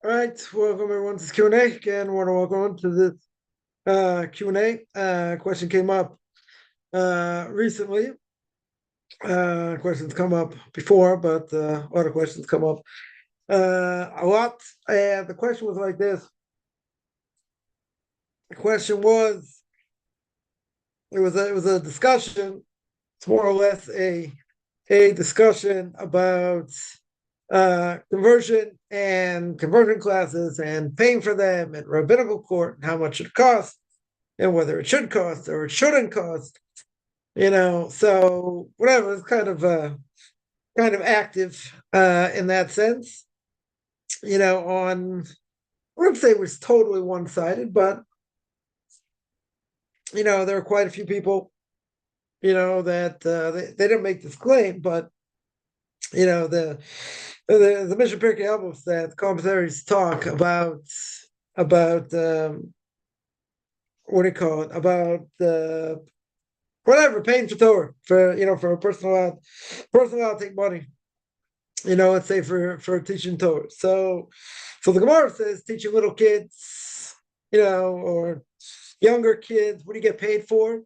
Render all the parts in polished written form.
All right, welcome everyone to this Q&A. Again, I want to welcome to this Q&A. Question came up recently. Questions come up before, but a lot of questions come up a lot. The question was like this. The question was, it was a discussion. It's more or less a discussion about conversion and conversion classes and paying for them and rabbinical court and how much it costs and whether it should cost or it shouldn't cost, so whatever. It's kind of active in that sense, on, I wouldn't say it was totally one-sided, but there are quite a few people that they didn't make this claim, but the Mission Pirkei Avos, that commentaries talk about what do you call it, about whatever, paying for Torah, for a person allowed to take money, let's say for teaching Torah. So the Gemara says teaching little kids, or younger kids, what do you get paid for?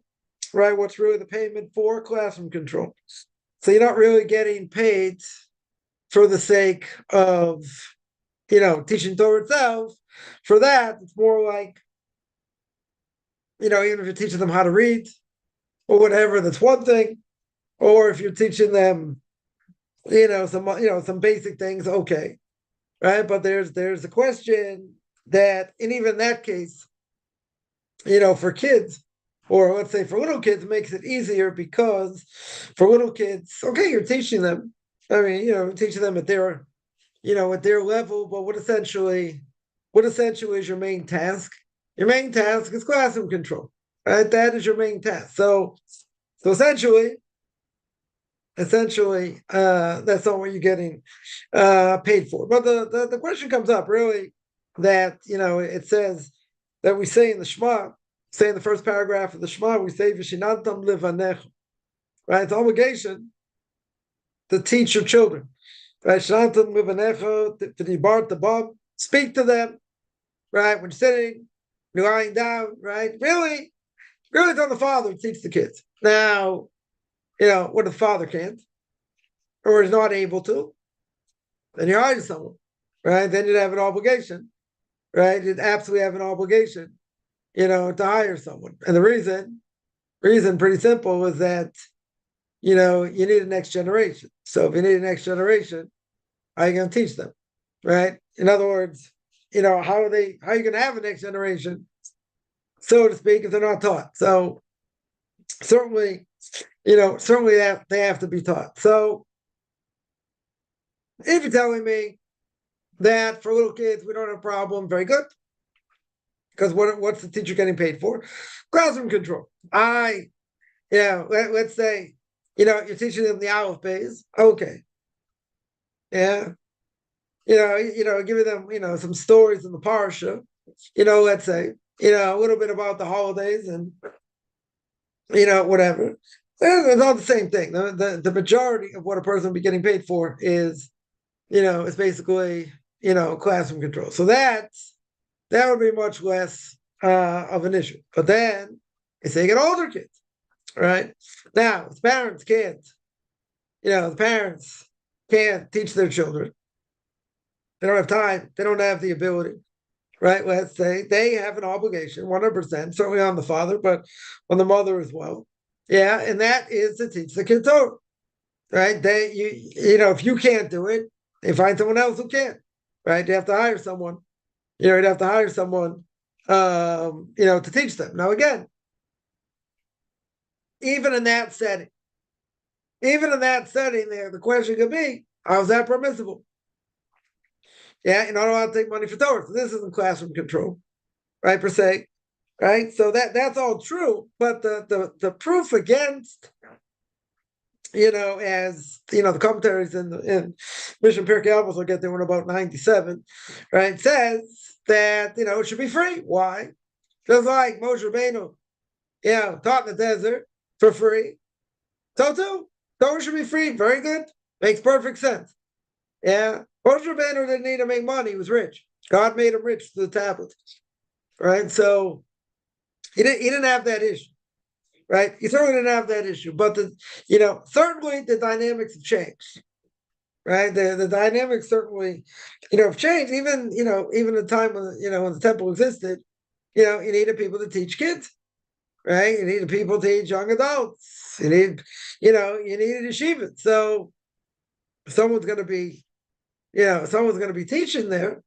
Right? What's really the payment for? Classroom control. So you're not really getting paid for the sake of, teaching Torah itself. For that, it's more like, even if you're teaching them how to read or whatever, that's one thing. Or if you're teaching them, some basic things, okay, right? But there's a question that, in even that case, for kids, or let's say for little kids, it makes it easier because for little kids, okay, you're teaching them. I mean, teaching them at their, at their level. But what essentially is your main task? Your main task is classroom control, right? That is your main task. So essentially, that's not what you're getting paid for. But the question comes up really that, it says that we say in the Shema, say in the first paragraph of the Shema, we say V'shinantam livanecha, right? It's obligation to teach your children, right? Shinantam livanecha v'dibar tabam, speak to them, right? When you're sitting, you're lying down, right? Really, it's on the father to teach the kids. Now, what if the father can't or is not able to? Then you hire someone, right? Then you'd have an obligation, right? You'd absolutely have an obligation, to hire someone. And the reason pretty simple, is that, you need a next generation. So if you need a next generation, how are you going to teach them, right? In other words, how are you going to have a next generation, so to speak, if they're not taught? So certainly they have to be taught. So if you're telling me that for little kids we don't have a problem, very good. Because what's the teacher getting paid for? Classroom control. Let's say, you're teaching them the Aleph Beis. Okay. Yeah. Giving them, some stories in the parsha, let's say, a little bit about the holidays and, whatever. It's all the same thing. The majority of what a person will be getting paid for is basically, classroom control. So that would be much less of an issue. But then, say you get older kids, right? Now, the parents can't teach their children. They don't have time. They don't have the ability, right? Let's say they have an obligation, 100%, certainly on the father, but on the mother as well. Yeah, and that is to teach the kids Torah, right? If you can't do it, they find someone else who can, right? You have to hire someone. You'd have to hire someone, to teach them. Now, again, even in that setting, there, the question could be, how's that permissible? Yeah, you're not allowed to take money for Torah. So this isn't classroom control, right, per se, right? So that's all true, but the proof against, as the commentaries in Mission Pirkei Avos, will get there in about 97, right? Says that it should be free. Why? Just like Moshe Rabbeinu, taught in the desert for free. So too, Torah should be free. Very good. Makes perfect sense. Yeah. Moshe Rabbeinu didn't need to make money. He was rich. God made him rich through the tablet, right? So he didn't have that issue, right? He certainly didn't have that issue, but certainly the dynamics have changed, right? The dynamics certainly, have changed. Even the time when the temple existed, you needed people to teach kids, right? You needed people to teach young adults. You needed yeshivas. So someone's going to be, someone's going to be teaching there.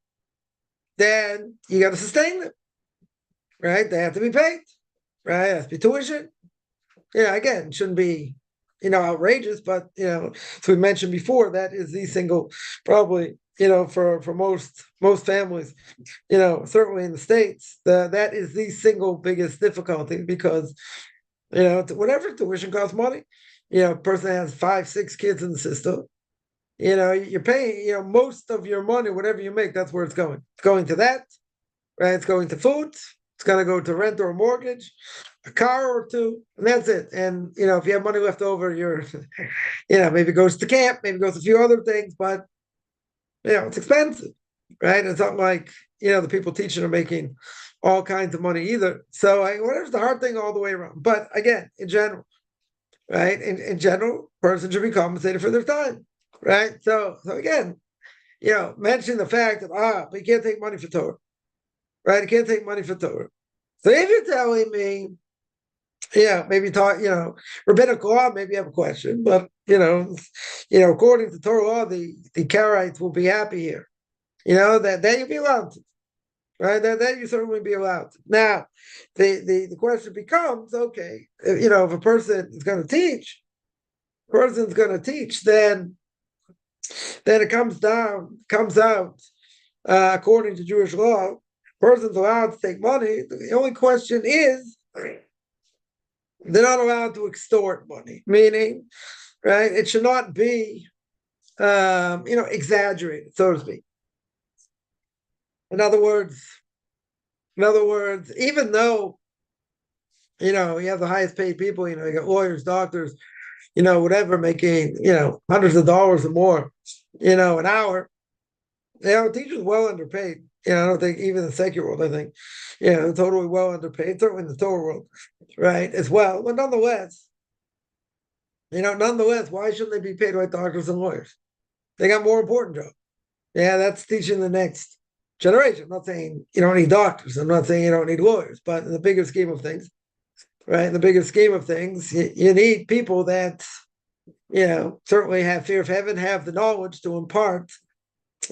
Then you got to sustain them, right? They have to be paid, right? It has to be tuition. Again, shouldn't be, outrageous, but as we mentioned before, that is the single, probably, for most families, certainly in the States, that is the single biggest difficulty because, whatever tuition costs money. A person has 5, 6 kids in the system. You're paying, most of your money, whatever you make, that's where it's going. It's going to that, right? It's going to food. It's going to go to rent or a mortgage, a car or two, and that's it. And, if you have money left over, maybe it goes to camp, maybe it goes to a few other things, but, it's expensive, right? It's not like, the people teaching are making all kinds of money either. So whatever's the hard thing all the way around. But again, in general, right? In general, person should be compensated for their time, right? So again, mention the fact that, but you can't take money for Torah, right? You can't take money for Torah. So if you're telling me, maybe talk, rabbinical law, maybe you have a question, but according to Torah law, the Karaites will be happy here. That you'll be allowed to, right? That you certainly be allowed to. Now, the question becomes, okay, if a person is going to teach, then it comes out, according to Jewish law, person's allowed to take money. The only question is, they're not allowed to extort money, meaning, right, it should not be, exaggerated, so to speak. In other words, even though, you have the highest paid people, you got lawyers, doctors, whatever, making, hundreds of dollars or more, an hour, teachers well underpaid. I don't think even in the secular world, I think, totally well underpaid, certainly in the Torah world, right, as well. But nonetheless, why shouldn't they be paid like doctors and lawyers? They got more important jobs. Yeah, that's teaching the next generation. I'm not saying you don't need doctors. I'm not saying you don't need lawyers, but in the bigger scheme of things, right, you need people that, certainly have fear of heaven, have the knowledge to impart,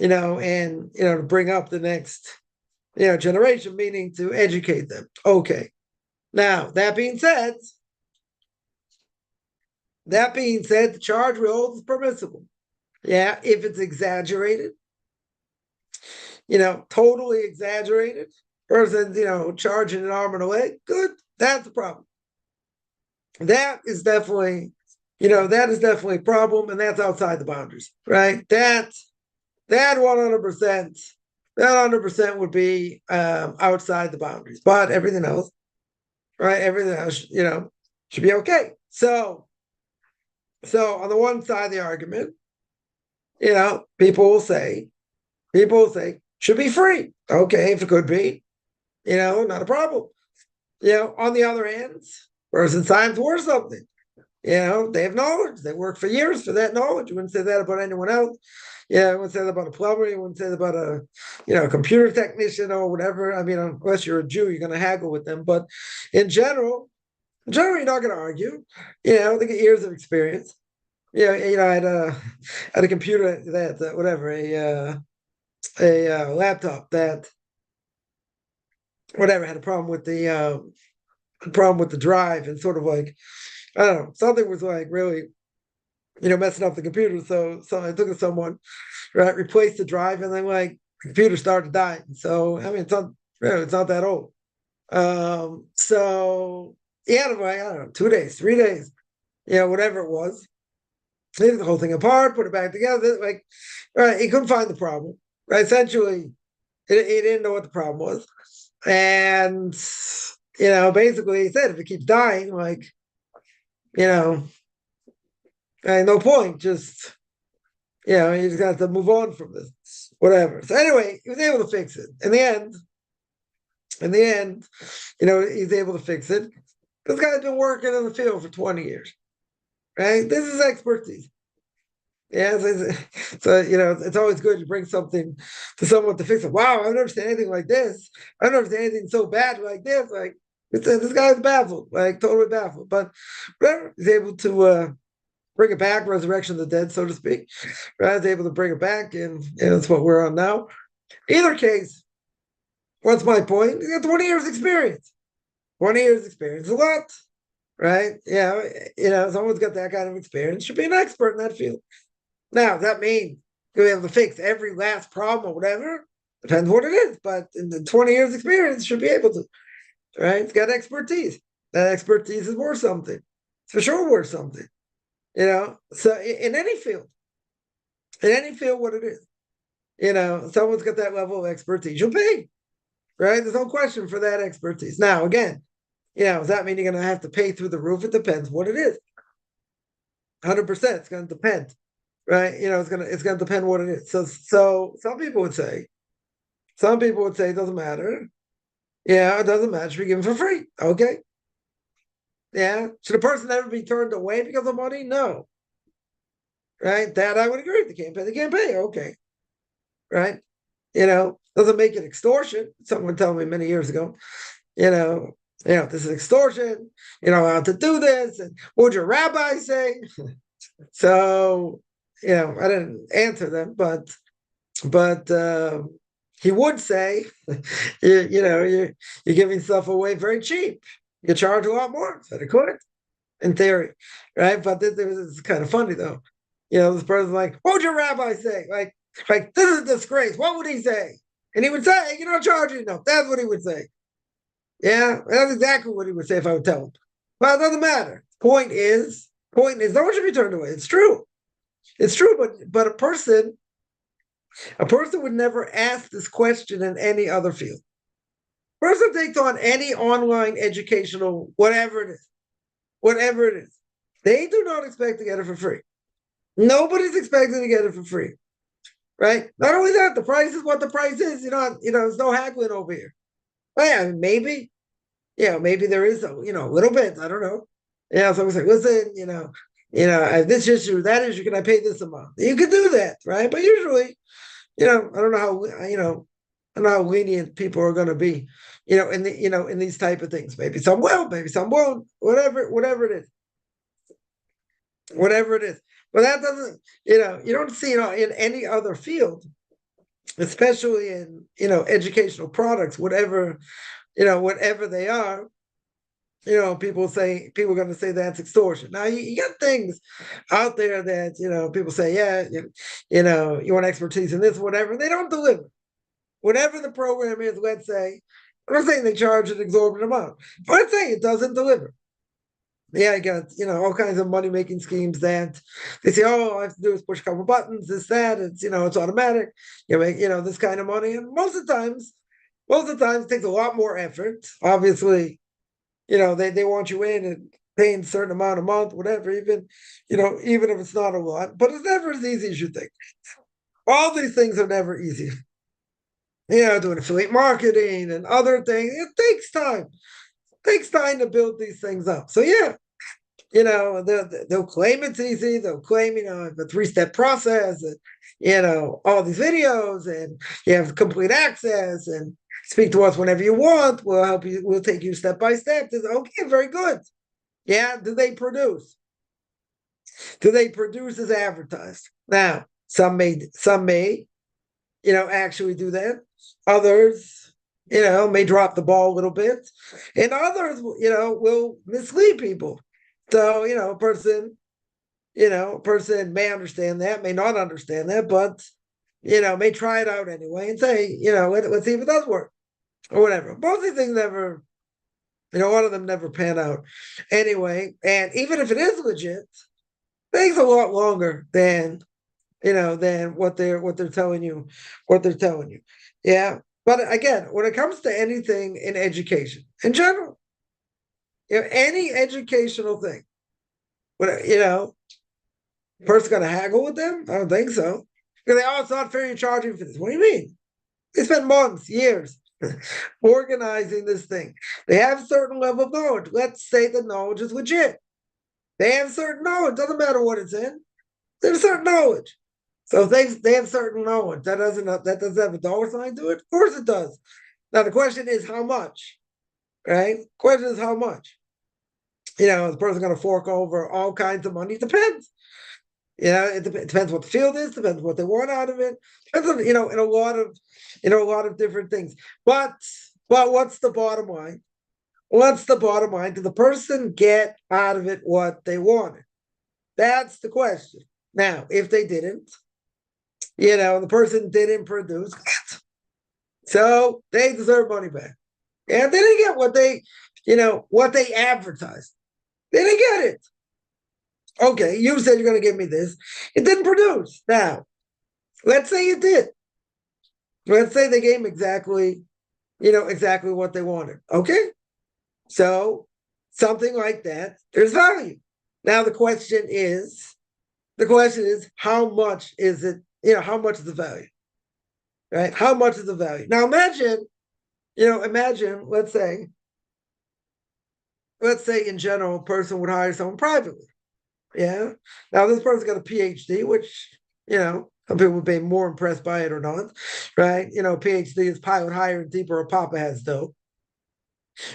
and, to bring up the next, generation, meaning to educate them. Okay. Now, that being said, the charge we hold is permissible. Yeah, if it's exaggerated, totally exaggerated, person, charging an arm and a leg, good, that's a problem. That is definitely a problem, and that's outside the boundaries, right? That 100% would be outside the boundaries, but everything else, should be okay. So on the one side of the argument, people will say should be free. Okay, if it could be, not a problem. On the other hand, person signs worth something. They have knowledge. They work for years for that knowledge. You wouldn't say that about anyone else. I wouldn't say that about a plumber. You wouldn't say that about a, computer technician or whatever. I mean, unless you're a Jew, you're going to haggle with them. But in general, you're not going to argue. They get years of experience. I had a computer that whatever a laptop that whatever had a problem with the drive, and sort of like, I don't know, something was like really, messing up the computer. So I took it to someone, right, replaced the drive, and then like the computer started dying. So I mean, it's not that old. So he had it like, I don't know, 2 days, 3 days, whatever it was. He took the whole thing apart, put it back together. Like, right, he couldn't find the problem. Right, essentially, he didn't know what the problem was, and basically he said, if it keeps dying, like, no point. Just you just got to move on from this. whatever. So anyway, he was able to fix it. In the end, he's able to fix it. This guy's been working in the field for 20 years, right? This is expertise. Yeah, so it's always good to bring something to someone to fix it. Wow, I've never seen anything like this. I've never seen anything so bad like this. Like this guy's baffled, like totally baffled. But whatever, he's able to bring it back, resurrection of the dead, so to speak. Right, he's able to bring it back, and that's what we're on now. Either case, what's my point? He's got 20 years experience. 20 years experience, a lot, right? Yeah, someone's got that kind of experience, should be an expert in that field. Now, does that mean you'll be able to fix every last problem or whatever? Depends what it is, but in the 20 years experience, should be able to, right? It's got expertise. That expertise is worth something. It's for sure worth something, So in any field, what it is, someone's got that level of expertise, you'll pay, right? There's no question for that expertise. Now, again, does that mean you're going to have to pay through the roof? It depends what it is. 100%, it's going to depend. Right, it's gonna depend what it is. So some people would say it doesn't matter. Yeah, it doesn't matter. Should be given for free. Okay. Yeah. Should a person ever be turned away because of money? No. Right. That I would agree. They can't pay. Okay. Right. Doesn't make it extortion. Someone told me many years ago. This is extortion. You're not allowed to do this. And what would your rabbi say? So. I didn't answer them, but he would say, you're giving stuff away very cheap. You charge a lot more. Said it could, in theory, right? But this is kind of funny though. This person's like, what would your rabbi say? Like this is a disgrace. What would he say? And he would say, you're not charging enough. That's what he would say. Yeah, that's exactly what he would say if I would tell him. Well, it doesn't matter. Point is, no one should be turned away. It's true. It's true, but a person would never ask this question in any other field. A person takes on any online educational, whatever it is, they do not expect to get it for free. Nobody's expecting to get it for free, right? Not only that, the price is what the price is. There's no haggling over here. Well, yeah, maybe there is a little bit. I don't know. Yeah, someone's like, listen, this issue, that issue, can I pay this amount? You can do that, right? But usually, I don't know how lenient people are going to be, in these type of things. Maybe some will, maybe some won't. Whatever it is. But that doesn't, you don't see it in any other field, especially in educational products, whatever they are. People are going to say that's extortion. Now you got things out there that people say, yeah, you want expertise in this, whatever. They don't deliver. Whatever the program is, let's say, I'm not saying they charge an exorbitant amount, but I'm saying it doesn't deliver. Yeah, I got all kinds of money making schemes that they say, oh, all I have to do is push a couple buttons, this, that, it's it's automatic. You make this kind of money, and most of the times it takes a lot more effort. Obviously. They want you in and paying a certain amount a month, whatever, even if it's not a lot, but it's never as easy as you think. All these things are never easy. Doing affiliate marketing and other things, it takes time. It takes time to build these things up. So yeah, they'll claim it's easy. They'll claim, the 3-step process and, all these videos and you have complete access and speak to us whenever you want. We'll help you. We'll take you step by step. Okay, very good. Yeah. Do they produce? Do they produce as advertised? Now, some may, actually do that. Others, may drop the ball a little bit, and others, will mislead people. So, a person may understand that, may not understand that, but may try it out anyway and say, let's see if it does work. Or whatever. Both these things never, one of them never pan out anyway. And even if it is legit, it takes a lot longer than what they're telling you, Yeah. But again, when it comes to anything in education, in general, any educational thing, person gonna haggle with them? I don't think so. Because they, oh, it's not fair you're charging for this. What do you mean? They spent months, years organizing this thing. They have a certain level of knowledge. Let's say the knowledge is legit. They have certain knowledge. Doesn't matter what it's in. They have certain knowledge. So if they have certain knowledge, that doesn't have a dollar sign to it. Of course it does. Now the question is how much, right? Question is how much. Is the person going to fork over all kinds of money? It depends. It depends what the field is. Depends what they want out of it. Depends on, in a lot of different things. But what's the bottom line? What's the bottom line? Did the person get out of it what they wanted? That's the question. Now, if they didn't, the person didn't produce, so they deserve money back. And they didn't get what they advertised. They didn't get it. Okay, you said you're going to give me this. It didn't produce. Now, let's say it did. Let's say they gave them exactly what they wanted. Okay? So, something like that, there's value. Now, the question is, how much is it? How much is the value? Right? How much is the value? Now, imagine, let's say in general, a person would hire someone privately. Yeah. Now, this person's got a PhD, which, some people would be more impressed by it or not, right? PhD is pilot higher and deeper. A Papa has dough,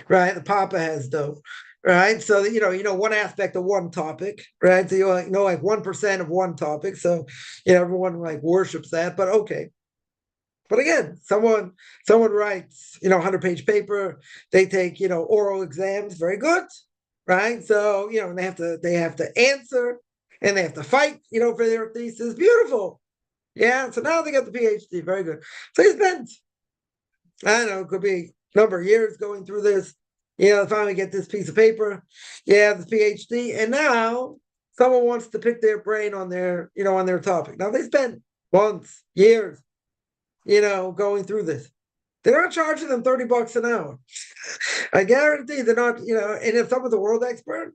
right? The Papa has dough, right? So, one aspect of one topic, right? So, like 1% of one topic. So, everyone like worships that, but okay. But again, someone writes, 100-page paper. They take, oral exams. Very good, right? So, they have to answer and they have to fight, for their thesis. Beautiful. Yeah. So now they got the PhD. Very good. So he spent, I don't know, it could be a number of years going through this. Finally get this piece of paper. Yeah, the PhD. And now someone wants to pick their brain on their, on their topic. Now they spent months, years, going through this. They're not charging them $30 an hour. I guarantee they're not, and if someone's a world expert,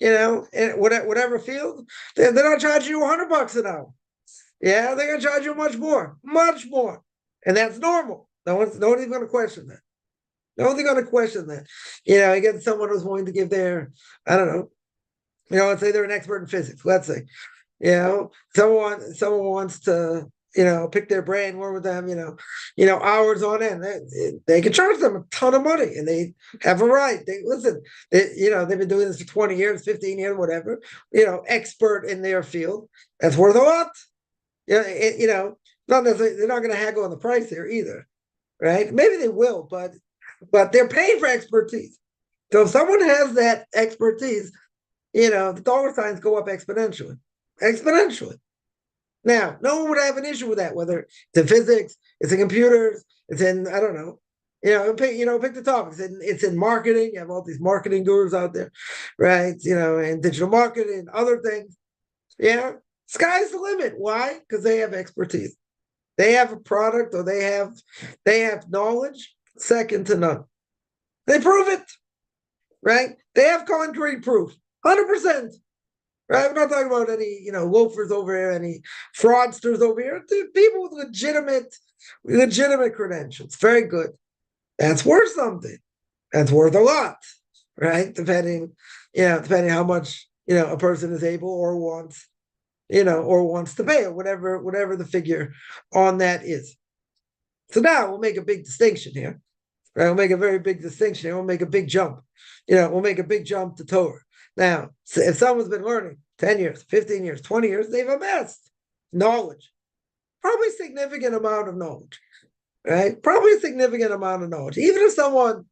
in whatever field, they're not charging you $100 an hour. Yeah, they're gonna charge you much more. And that's normal. Nobody's gonna question that. Nobody's gonna question that. Again, someone who's willing to give their, I don't know, let's say they're an expert in physics, let's say. Someone wants to, pick their brain, work with them, hours on end. They can charge them a ton of money, and they have a right. They've been doing this for 20 years, 15 years, whatever. Expert in their field. That's worth a lot. Not necessarily. They're not going to haggle on the price here either, right? Maybe they will, but they're paying for expertise. So if someone has that expertise, the dollar signs go up exponentially. Now, no one would have an issue with that, whether it's in physics, it's in computers, it's in, I don't know, pick the topics. It's in marketing. You have all these marketing gurus out there, right? And digital marketing, other things. Yeah, sky's the limit. Why? Because they have expertise. They have a product, or they have knowledge second to none. They prove it, right? They have concrete proof, 100%. Right? We're not talking about any, loafers over here, any fraudsters over here. People with legitimate credentials. Very good. That's worth something. That's worth a lot, right? Depending how much, a person is able or wants to pay, or whatever the figure on that is. So now we'll make a big distinction here. Right? We'll make a very big distinction here. We'll make a big jump. We'll make a big jump to Torah. Now, if someone's been learning 10 years, 15 years, 20 years, they've amassed knowledge, probably a significant amount of knowledge, right? Probably a significant amount of knowledge. Even if someone,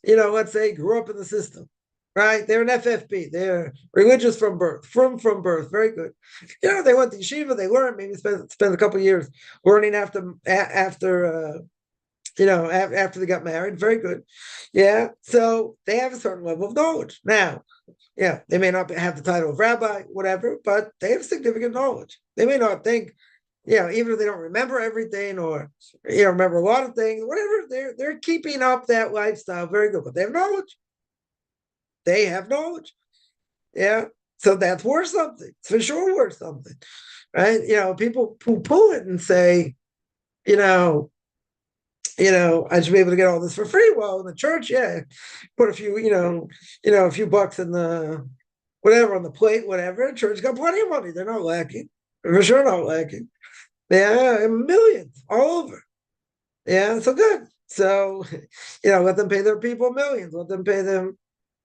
let's say grew up in the system, right? They're an FFB. They're religious from birth, very good. They went to yeshiva, they learned, maybe spent a couple of years learning after they got married. Very good. Yeah. So they have a certain level of knowledge. Now, yeah, they may not have the title of rabbi, whatever, but they have significant knowledge. They may not think, even if they don't remember everything, or remember a lot of things, whatever, they're keeping up that lifestyle. Very good. But they have knowledge. Yeah. So that's worth something. It's for sure worth something. right? People poo-poo it and say, you know, I should be able to get all this for free. Well, in the church, yeah, put a few, a few bucks in the whatever on the plate, whatever. Church got plenty of money. They're not lacking. They're for sure not lacking. Yeah, millions all over. Yeah, so good. So, let them pay their people millions. Let them pay them,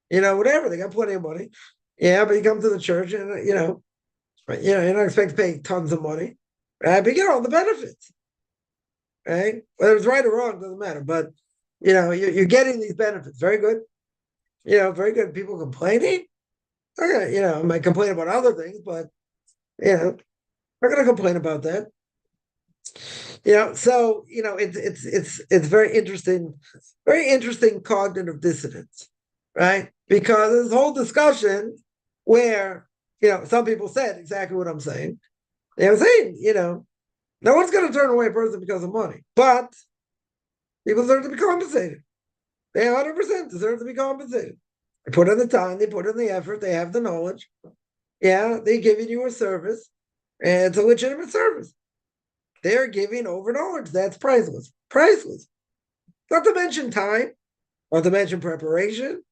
whatever. They got plenty of money. Yeah, but you come to the church and you're not expected to pay tons of money, right? But you get all the benefits, right? Whether it's right or wrong doesn't matter. But you're getting these benefits. Very good. Very good. People complaining. Okay, I might complain about other things, but I'm not going to complain about that. So it's very interesting cognitive dissonance, right? Because this whole discussion where some people said exactly what I'm saying. They're saying, no one's going to turn away a person because of money, but people deserve to be compensated. They 100% deserve to be compensated. They put in the time, they put in the effort, they have the knowledge. Yeah, they're giving you a service, and it's a legitimate service. They're giving over knowledge. That's priceless. Priceless. Not to mention time, not to mention preparation,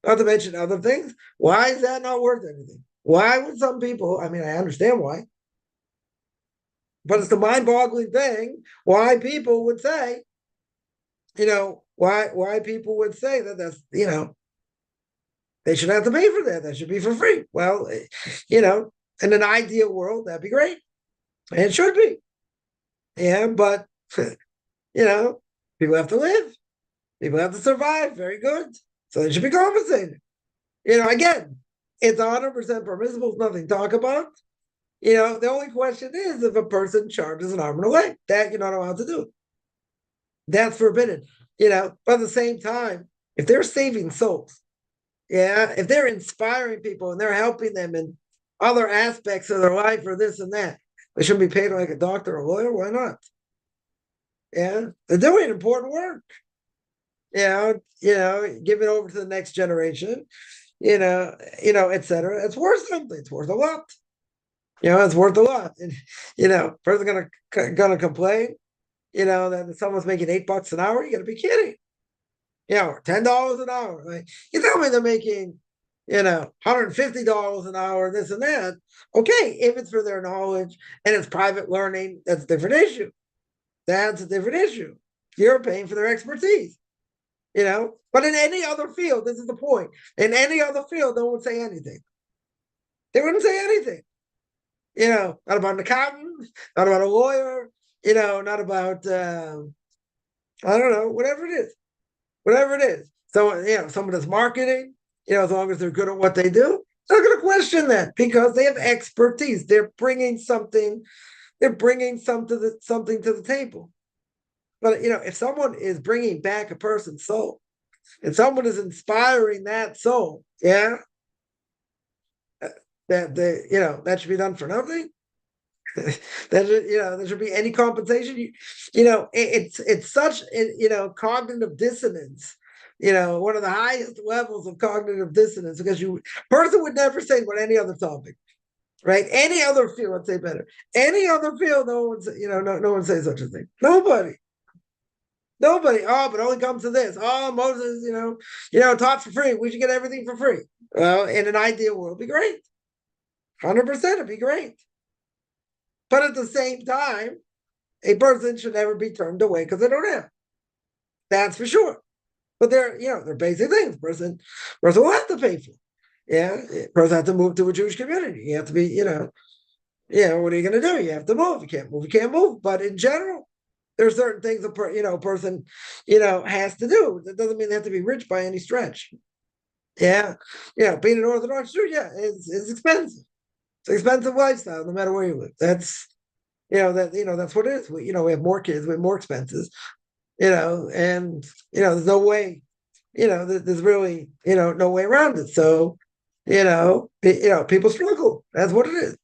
not to mention other things. Why is that not worth anything? Why would some people, I understand why, but it's the mind-boggling thing why people would say, why people would say that's, they should have to pay for that. That should be for free. Well, in an ideal world, that'd be great. And it should be. Yeah, but people have to live. People have to survive. Very good. So they should be compensated. Again, it's 100% permissible. It's nothing to talk about. The only question is if a person charges an arm and a leg. That you're not allowed to do. That's forbidden. But at the same time, if they're saving souls, if they're inspiring people and they're helping them in other aspects of their life or this and that, they shouldn't be paid like a doctor or a lawyer. Why not? Yeah, they're doing important work. Give it over to the next generation, et cetera. It's worth something. It's worth a lot. It's worth a lot. And, person gonna complain, that someone's making $8 an hour. You gotta be kidding. Or $10 an hour. Like, you tell me they're making, $150 an hour, this and that. Okay, if it's for their knowledge and it's private learning, that's a different issue. That's a different issue. You're paying for their expertise. But in any other field, this is the point. In any other field, no one would say anything. They wouldn't say anything. Not about an accountant, not about a lawyer, not about I don't know, whatever it is. Whatever it is. So, someone that's marketing, as long as they're good at what they do, they're not going to question that because they have expertise. They're bringing something. They're bringing something to the table. But if someone is bringing back a person's soul, and someone is inspiring that soul, that that should be done for nothing. There should be any compensation. It's such cognitive dissonance. One of the highest levels of cognitive dissonance because person would never say about any other topic, right? Any other field, I'd say better. Any other field, no one says such a thing. Nobody. Oh, but only comes to this. Oh, Moses, taught for free. We should get everything for free. Well, in an ideal world, it'd be great. 100%, it'd be great. But at the same time, a person should never be turned away because they don't have. That's for sure. But they're basic things. Person will have to pay for. Person has to move to a Jewish community. You have to be, what are you going to do? You have to move. You can't move. You can't move. But in general, there are certain things a person, has to do. That doesn't mean they have to be rich by any stretch. Being an Orthodox Jew, it's expensive. It's an expensive lifestyle, no matter where you live. That's, that's what it is. We have more kids, we have more expenses, and there's no way, there's really, no way around it. So, people struggle. That's what it is.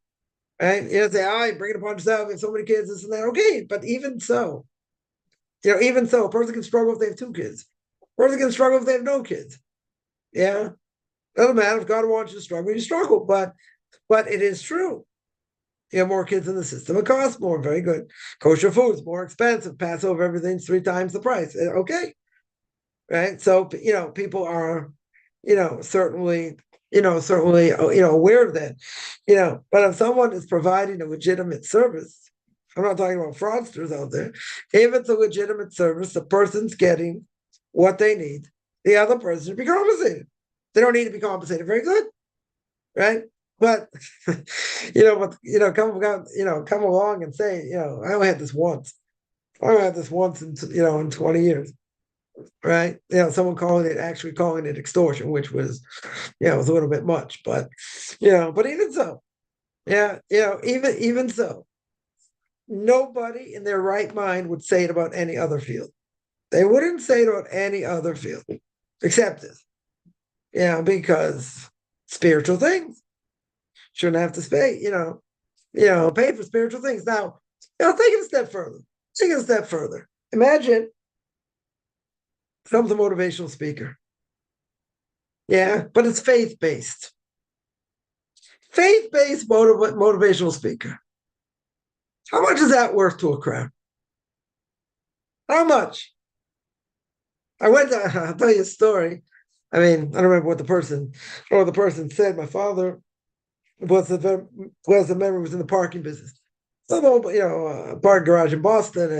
Right? Say, I bring it upon yourself. You have so many kids, this and that. Okay, but even so, a person can struggle if they have 2 kids. A person can struggle if they have no kids. Doesn't matter if God wants you to struggle, you struggle. But it is true. You have more kids in the system. It costs more. Very good. Kosher food's more expensive. Passover, everything's 3 times the price. Okay, right? So people are, certainly, aware of that. But if someone is providing a legitimate service, I'm not talking about fraudsters out there. If it's a legitimate service, the person's getting what they need. The other person should be compensated. They don't need to be compensated. Very good, right? But come along and say, I only had this once. I only had this once in 20 years, right? Someone actually calling it extortion, which was, was a little bit much, but but even so, even so, nobody in their right mind would say it about any other field. They wouldn't say it about any other field except this, because spiritual things shouldn't have to pay, pay for spiritual things. Now, take it a step further. Take it a step further. Imagine comes a motivational speaker. Yeah, but it's faith-based. Faith-based motivational speaker. How much is that worth to a crowd? How much? I'll tell you a story. I mean, I don't remember what the person said. My father was a member, was in the parking business. So, a parking garage in Boston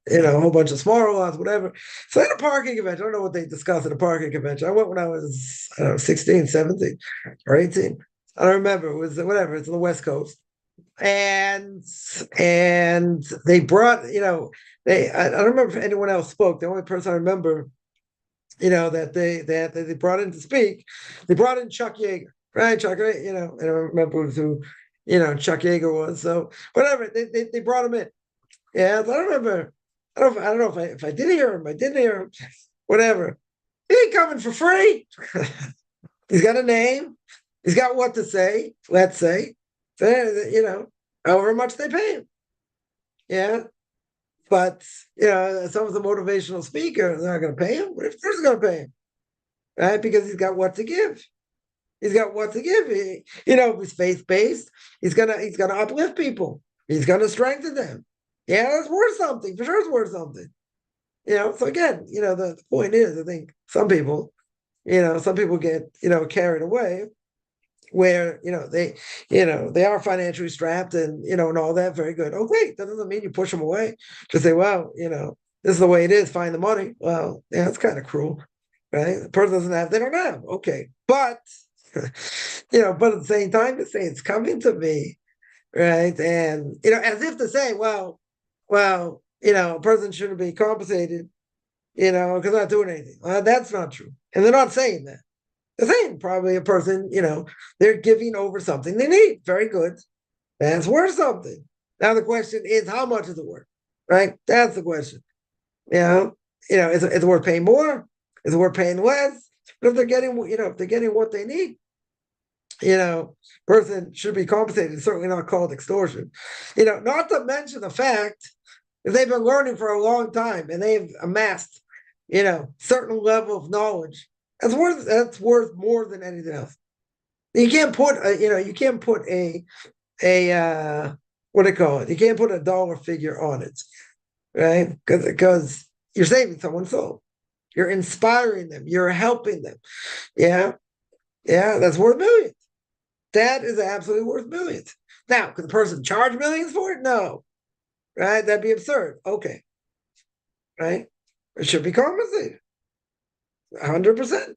and, a whole bunch of smaller lots, whatever. So at a parking convention, I don't know what they discussed at a parking convention. I went when I was, 16, 17 or 18. I don't remember. It was whatever. It's on the West Coast. And they brought, I don't remember if anyone else spoke. The only person I remember, that they brought in to speak, they brought in Chuck Yeager, right? Chuck, I don't remember who, Chuck Yeager was. So whatever, they brought him in. Yeah, I don't remember. I don't know if I did hear him. I didn't hear him. Whatever. He ain't coming for free. He's got a name. He's got what to say. Let's say, however much they pay him. Yeah. But some of the motivational speaker, they're not going to pay him. What if they're going to pay him? Right? Because he's got what to give. He's got what to give. He's faith-based. He's gonna uplift people. He's gonna strengthen them. Yeah, that's worth something. For sure it's worth something. So again, the point is, I think some people get, carried away where, they are financially strapped and, and all that. Very good. Okay, that doesn't mean you push them away. Just say, well, this is the way it is. Find the money. Well, yeah, it's kind of cruel, right? The person doesn't have, they don't have. Okay, but but at the same time, to say it's coming to me, right? And as if to say, well, a person shouldn't be compensated, because they're not doing anything. That's not true, and they're not saying that. They're saying probably a person, they're giving over something they need. Very good, that's worth something. Now the question is, how much is it worth? Right? That's the question. Is it worth paying more? Is it worth paying less? But if they're getting, what they need, person should be compensated. It's certainly not called extortion. Not to mention the fact that they've been learning for a long time and they've amassed, certain level of knowledge. That's worth more than anything else. You can't put a what do you call it? You can't put a dollar figure on it, right? Because you're saving someone's soul. You're inspiring them. You're helping them. Yeah. That's worth millions. That is absolutely worth millions. Now, could the person charge millions for it? No. Right? That'd be absurd. Okay. Right? It should be compensated. 100%.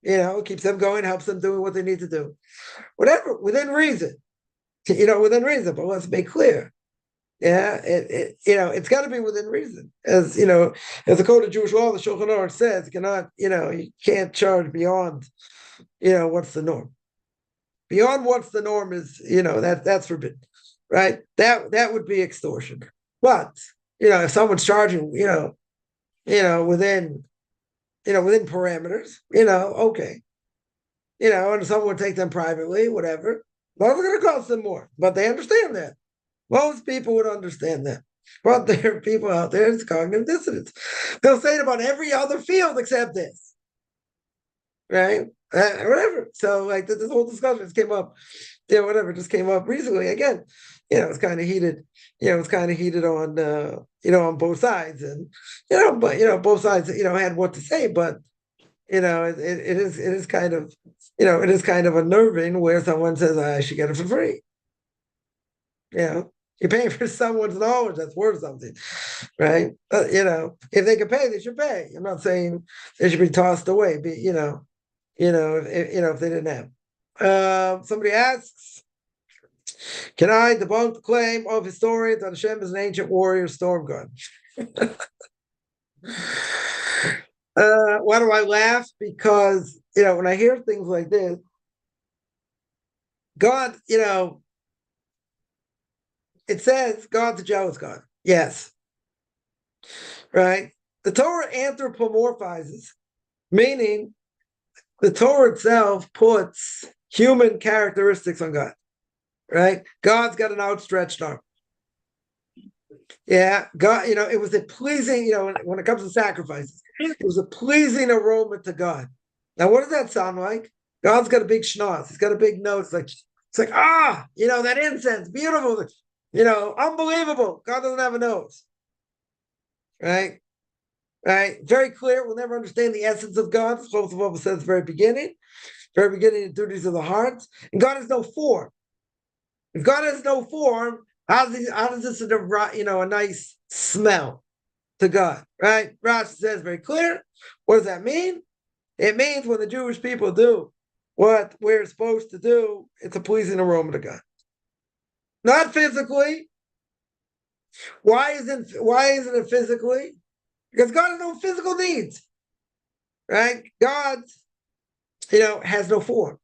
It keeps them going, helps them doing what they need to do. Whatever, within reason. Within reason, but let's be clear. Yeah, it's got to be within reason. As the Code of Jewish Law, the Shulchan Aruch says, you can't charge beyond, what's the norm. Beyond what's the norm is, that's forbidden, right? That would be extortion. But if someone's charging, within parameters, okay, and someone would take them privately, whatever. That's going to cost them more, but they understand that. Most people would understand that. But there are people out there, it's cognitive dissonance. They'll say it about every other field except this, right? Whatever. So, like this whole discussion came up, whatever just came up recently. Again, it's kind of heated. It's kind of heated on on both sides, and but both sides had what to say, but it is kind of it is kind of unnerving where someone says I should get it for free. You're paying for someone's knowledge that's worth something, right? If they can pay, they should pay. I'm not saying they should be tossed away, but if they didn't have. Somebody asks, can I debunk the claim of historians that Hashem is an ancient warrior storm god? Why do I laugh? Because when I hear things like this, God, it says God's a jealous God. Yes. Right? The Torah anthropomorphizes, meaning the Torah itself puts human characteristics on God. Right? God's got an outstretched arm. Yeah, God, it was a pleasing, when it comes to sacrifices, it was a pleasing aroma to God. Now, what does that sound like? God's got a big schnoz. He's got a big nose. It's like, that incense, beautiful, unbelievable. God doesn't have a nose. Right? Right? Very clear. We'll never understand the essence of God. The Chom says at the very beginning the duties of the heart. And God has no form. If God has no form, how does this a nice smell to God, right? Rashi says very clear. What does that mean? It means when the Jewish people do what we're supposed to do, it's a pleasing aroma to God. Not physically. Why isn't it physically? Because God has no physical needs, right? God, has no form.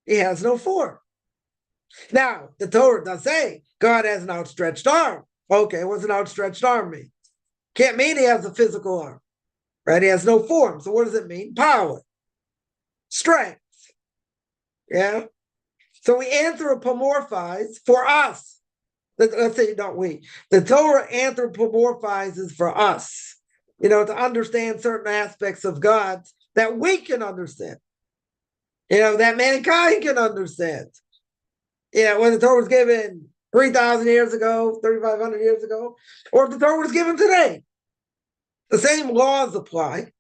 He has no form. Now, the Torah does say God has an outstretched arm. Okay, what's an outstretched arm mean? Can't mean he has a physical arm, right? He has no form. So what does it mean? Power, strength. Yeah. So we anthropomorphize for us. Let's say not we. The Torah anthropomorphizes for us, to understand certain aspects of God that we can understand, that mankind can understand. When the Torah was given 3,000 years ago, 3,500 years ago, or if the Torah was given today, the same laws apply,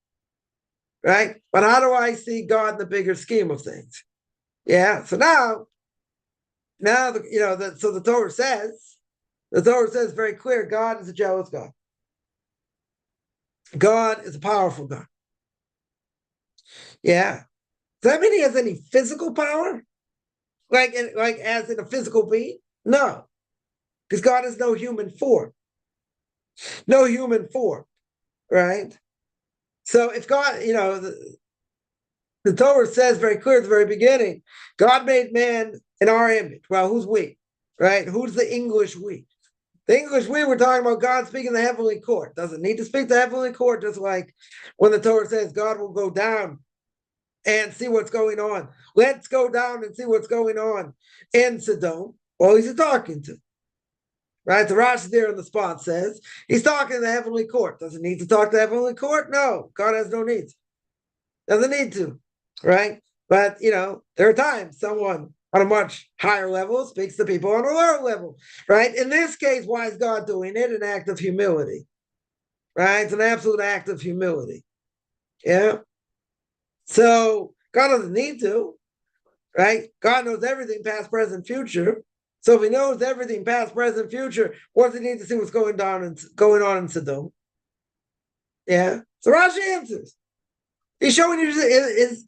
right? But how do I see God in the bigger scheme of things? Yeah. So now, so the Torah says very clear, God is a jealous God. God is a powerful God. Yeah. Does that mean he has any physical power? Like as in a physical being? No. Because God has no human form. No human form. Right? So if God, the Torah says very clear at the very beginning, God made man in our image. Well, who's we? Right? Who's the English we? The English we were talking about God speaking the heavenly court. Doesn't need to speak the heavenly court, just like when the Torah says God will go down and see what's going on. Let's go down and see what's going on in Sodom. Well, he's talking to. Right? The Rashi there on the spot says he's talking to the heavenly court. Doesn't need to talk to the heavenly court? No, God has no needs. Doesn't need to. Right? But there are times someone on a much higher level speaks to people on a lower level. Right? In this case, why is God doing it? An act of humility. Right? It's an absolute act of humility. Yeah. So God doesn't need to, right? God knows everything, past, present, future. So if he knows everything, past, present, future, what does he need to see what's going on in Sodom? Yeah. So Rashi answers. He's showing his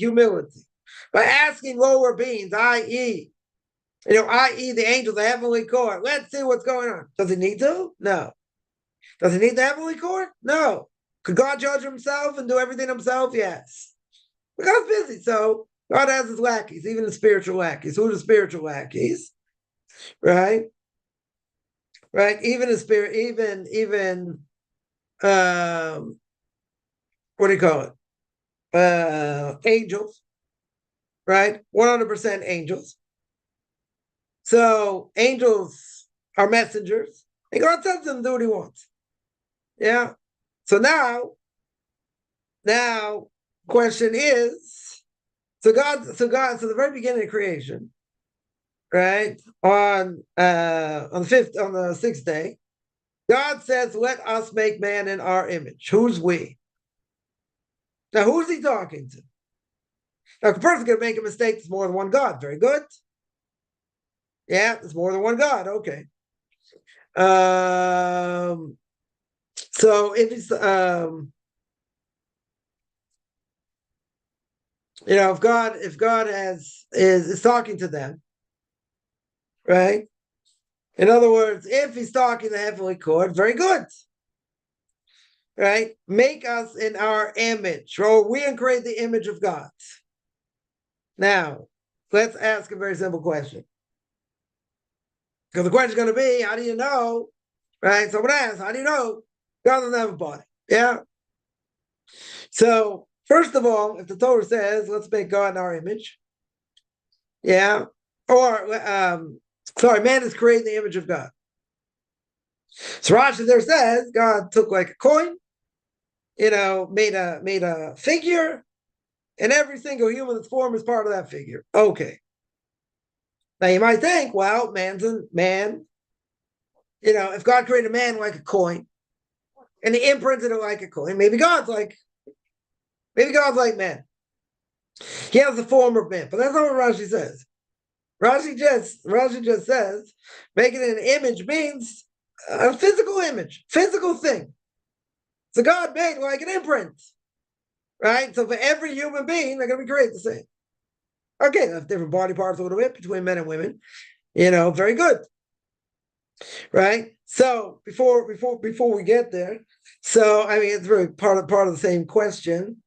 humility by asking lower beings, i.e., the angels, the heavenly court. Let's see what's going on. Does he need to? No. Does he need the heavenly court? No. Could God judge himself and do everything himself? Yes. But God's busy, so God has his lackeys, even the spiritual lackeys. Who are the spiritual lackeys? Right? Right? Even the spirit, what do you call it? Angels. Right? 100% angels. So angels are messengers. And God tells them to do what he wants. Yeah. So now, question is, So the very beginning of creation, right? On the sixth day, God says, "Let us make man in our image." Who's we? Now, who's he talking to? Now, a person can make a mistake. There's more than one God. Very good. Yeah, there's more than one God. Okay. So if it's if God is talking to them, right? In other words, if he's talking to the heavenly court, very good. Right? Make us in our image, or we and create the image of God. Now, let's ask a very simple question. Because the question is going to be, how do you know? Right? Someone asks, how do you know God doesn't have a body? Yeah. So, first of all, if the Torah says, let's make God in our image, yeah, or, man is creating the image of God. So Rashi there says God took like a coin, made a figure, and every single human that's formed is part of that figure. Okay. Now you might think, well, man's a man. If God created man like a coin, and he imprinted it like a coin, maybe God's like man. He has the form of man, but that's not what Rashi says. Rashi just says making an image means a physical image, physical thing. So God made like an imprint, right? So for every human being, they're going to be created the same. Okay, that's different body parts a little bit between men and women, very good, right? So before we get there, so I mean it's really part of the same question.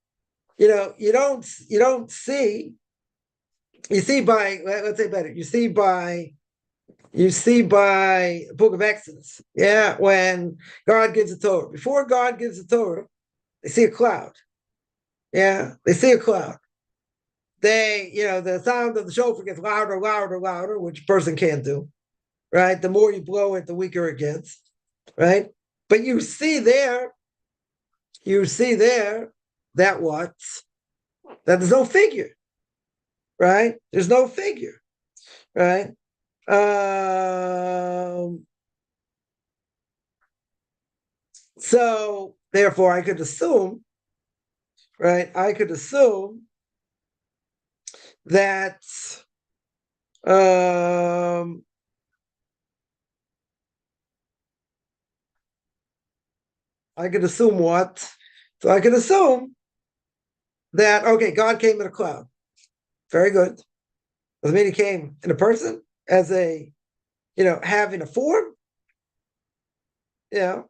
You see by, let's say better, you see by Book of Exodus, yeah, when God gives the Torah. Before God gives the Torah, they see a cloud. Yeah, they see a cloud. The sound of the shofar gets louder, louder, louder, which a person can't do, right? The more you blow it, the weaker it gets, right? But you see there that what? That there's no figure, right? There's no figure, right? So therefore I could assume, right? I could assume that I could assume what? So I could assume that, okay, God came in a cloud. Very good. Doesn't mean he came in a person as a, having a form. Yeah.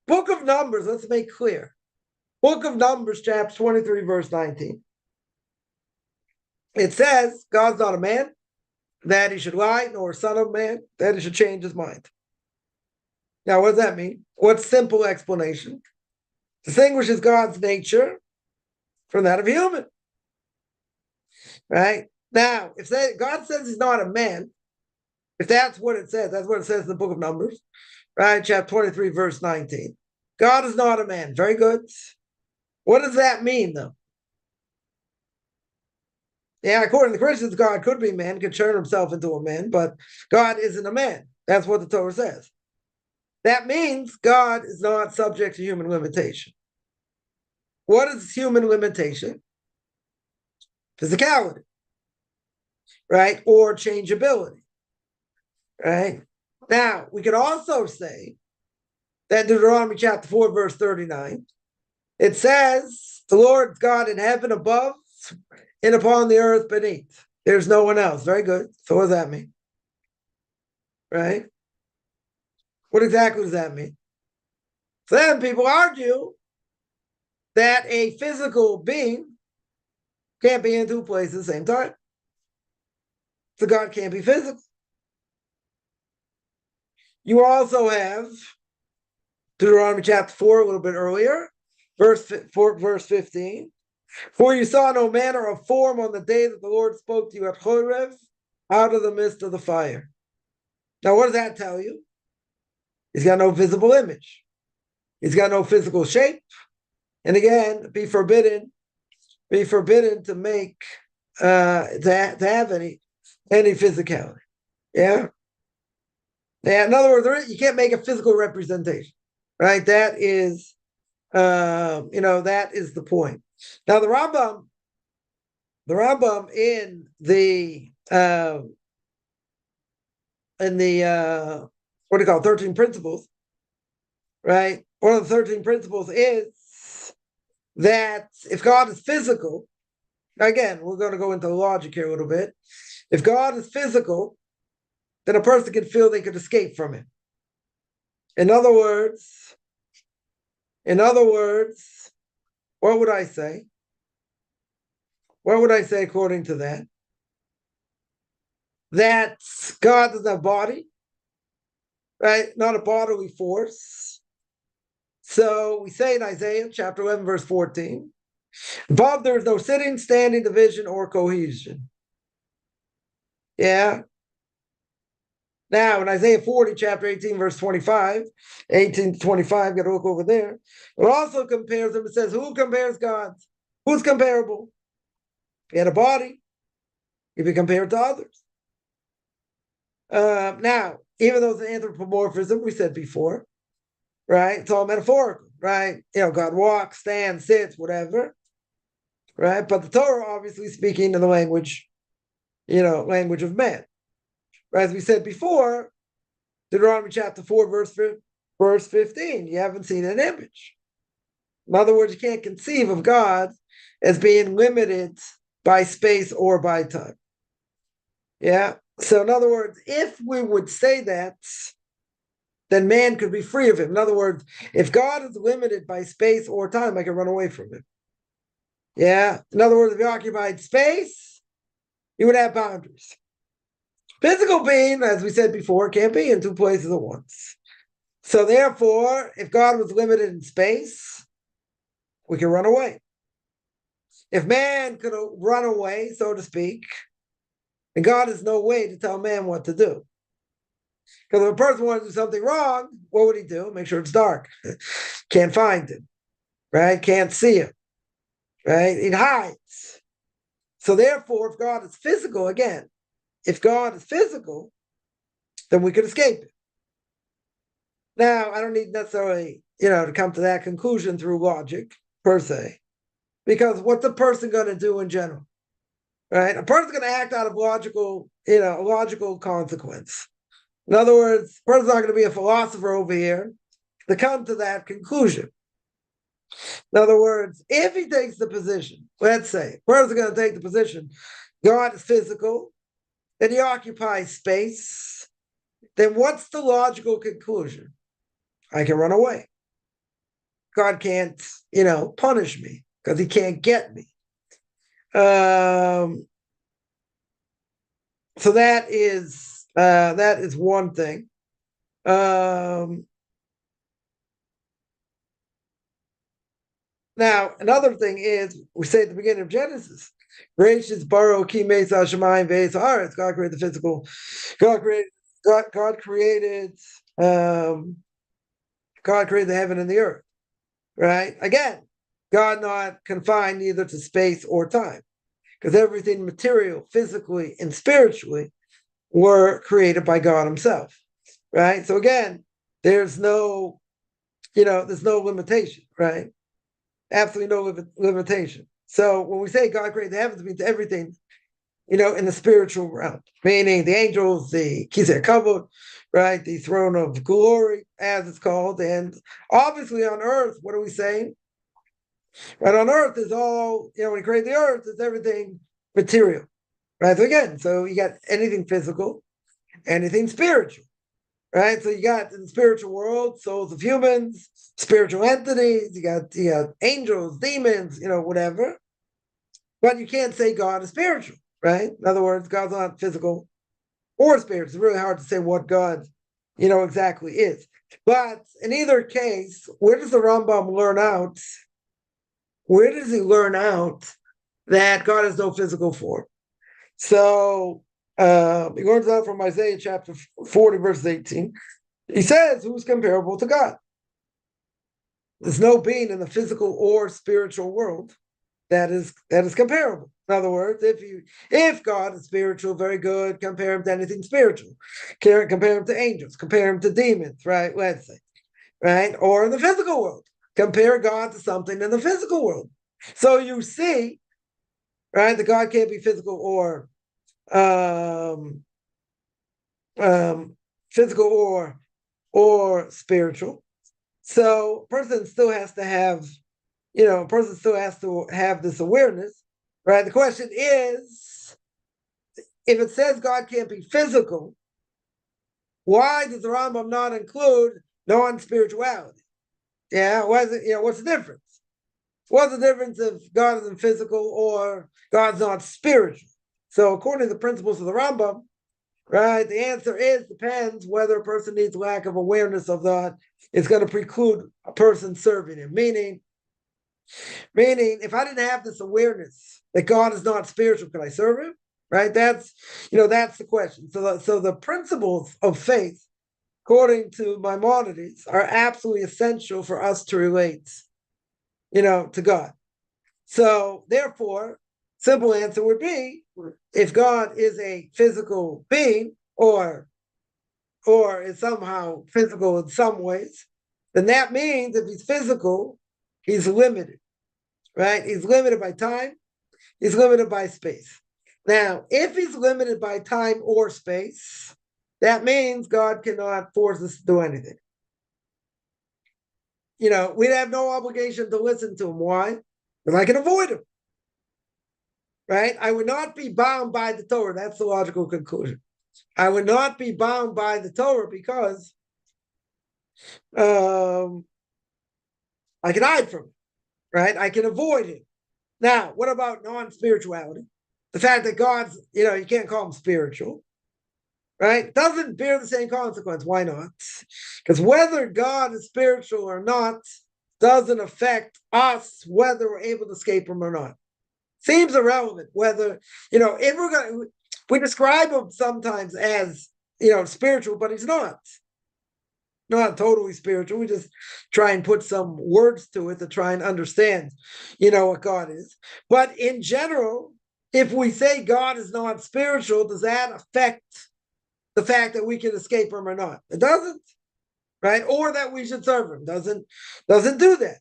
Book of Numbers, let's make clear. Book of Numbers, chapter 23, verse 19. It says, God's not a man, that he should lie, nor a son of man, that he should change his mind. Now, what does that mean? What simple explanation? Distinguishes God's nature from that of human. Right? Now, if God says he's not a man, if that's what it says in the book of Numbers, right? Chapter 23, verse 19. God is not a man. Very good. What does that mean, though? Yeah, according to the Christians, God could be man, could turn himself into a man, but God isn't a man. That's what the Torah says. That means God is not subject to human limitation. What is human limitation? Physicality, right? Or changeability, right? Now, we could also say that Deuteronomy chapter 4, verse 39, it says, the Lord God in heaven above and upon the earth beneath. There's no one else. Very good. So what does that mean? Right? What exactly does that mean? So then people argue that a physical being can't be in two places at the same time. So God can't be physical. You also have Deuteronomy chapter 4, a little bit earlier, verse 15. For you saw no manner of form on the day that the Lord spoke to you at Horeb out of the midst of the fire. Now, what does that tell you? He's got no visible image. He's got no physical shape. And again, be forbidden be forbidden to make to have any physicality. Yeah. In other words, you can't make a physical representation, right? That is, that is the point. Now the Rambam in the what do you call it, 13 principles, right? One of the 13 principles is that if God is physical, again, we're going to go into logic here a little bit. If God is physical, then a person can feel they could escape from him. In other words, what would I say? What would I say according to that? That God doesn't have body, right? Not a bodily force. So we say in Isaiah chapter 11, verse 14, above there is no sitting, standing, division, or cohesion. Yeah. Now, in Isaiah 40, chapter 18, verse 25, 18 to 25, got to look over there. It also compares them. It says, who compares God? Who's comparable? He had a body. He'd be compared to others. Now, even though it's an anthropomorphism, we said before, right? It's all metaphorical, right? God walks, stands, sits, whatever, right? But the Torah, obviously speaking in the language of man. Right? As we said before, Deuteronomy chapter 4, verse 15, you haven't seen an image. In other words, you can't conceive of God as being limited by space or by time. Yeah. So in other words, if we would say that, then man could be free of him. In other words, if God is limited by space or time, I can run away from him. Yeah. In other words, if he occupied space, he would have boundaries. Physical being, as we said before, can't be in two places at once. So therefore, if God was limited in space, we can run away. If man could run away, so to speak, then God has no way to tell man what to do. Because if a person wants to do something wrong, what would he do? Make sure it's dark. Can't find him, right? Can't see him, right? It hides. So therefore, if God is physical, again, if God is physical, then we could escape it. Now, I don't need necessarily, to come to that conclusion through logic, per se, because what's a person going to do in general, right? A person's going to act out of logical consequence. In other words, a person's not going to be a philosopher over here to come to that conclusion. In other words, if he takes the position, let's say, a person's going to take the position, God is physical, then he occupies space, then what's the logical conclusion? I can run away. God can't, punish me because he can't get me. So that is one thing. Now, another thing is, we say at the beginning of Genesis, gracious baro ki mes hashamayim ve'es haaretz. God created the physical. God created the heaven and the earth. Right? Again, God not confined neither to space or time, because everything material, physically, and spiritually were created by God himself. Right? So again, there's no limitation, right? Absolutely no limitation. So when we say God created the heavens, it means everything, in the spiritual realm, meaning the angels, the kisei kavod, right? The throne of glory, as it's called. And obviously on earth, what are we saying? Right, on earth is all, when he created the earth, it's everything material. Right? So again, you got anything physical, anything spiritual. Right? So you got in the spiritual world, souls of humans, spiritual entities, you got angels, demons, whatever. But you can't say God is spiritual, right? In other words, God's not physical or spiritual. It's really hard to say what God, exactly is. But in either case, where does the Rambam learn out? Where does he learn out that God has no physical form? So he learns out from Isaiah chapter 40, verse 18. He says, who's comparable to God? There's no being in the physical or spiritual world that is comparable. In other words, if God is spiritual, very good, compare him to anything spiritual. Compare him to angels, compare him to demons, right? Let's say, right? Or in the physical world. Compare God to something in the physical world. So you see, right, that God can't be physical or physical or spiritual. So person still has to have, a person still has to have this awareness, right? The question is, if it says God can't be physical, why does the Rambam not include non-spirituality? Yeah, what's the difference? What's the difference if God isn't physical or God's not spiritual? So according to the principles of the Rambam, right, the answer is depends whether a person needs lack of awareness of that. It's going to preclude a person serving him. Meaning, if I didn't have this awareness that God is not spiritual, could I serve him? Right? That's the question. So the principles of faith, according to Maimonides, are absolutely essential for us to relate, to God. So therefore, simple answer would be, if God is a physical being or is somehow physical in some ways, then that means if he's physical, he's limited, right? He's limited by time, he's limited by space. Now, if he's limited by time or space, that means God cannot force us to do anything. We'd have no obligation to listen to him. Why? Because I can avoid him. Right? I would not be bound by the Torah. That's the logical conclusion. I would not be bound by the Torah because I can hide from it, right? I can avoid it. Now, what about non-spirituality? The fact that God's, you can't call him spiritual, right? Doesn't bear the same consequence. Why not? Because whether God is spiritual or not doesn't affect us whether we're able to escape him or not. Seems irrelevant whether, if we describe him sometimes as, spiritual, but he's not totally spiritual. We just try and put some words to it to try and understand, what God is. But in general, if we say God is not spiritual, does that affect the fact that we can escape him or not? It doesn't, right? Or that we should serve him. Doesn't do that.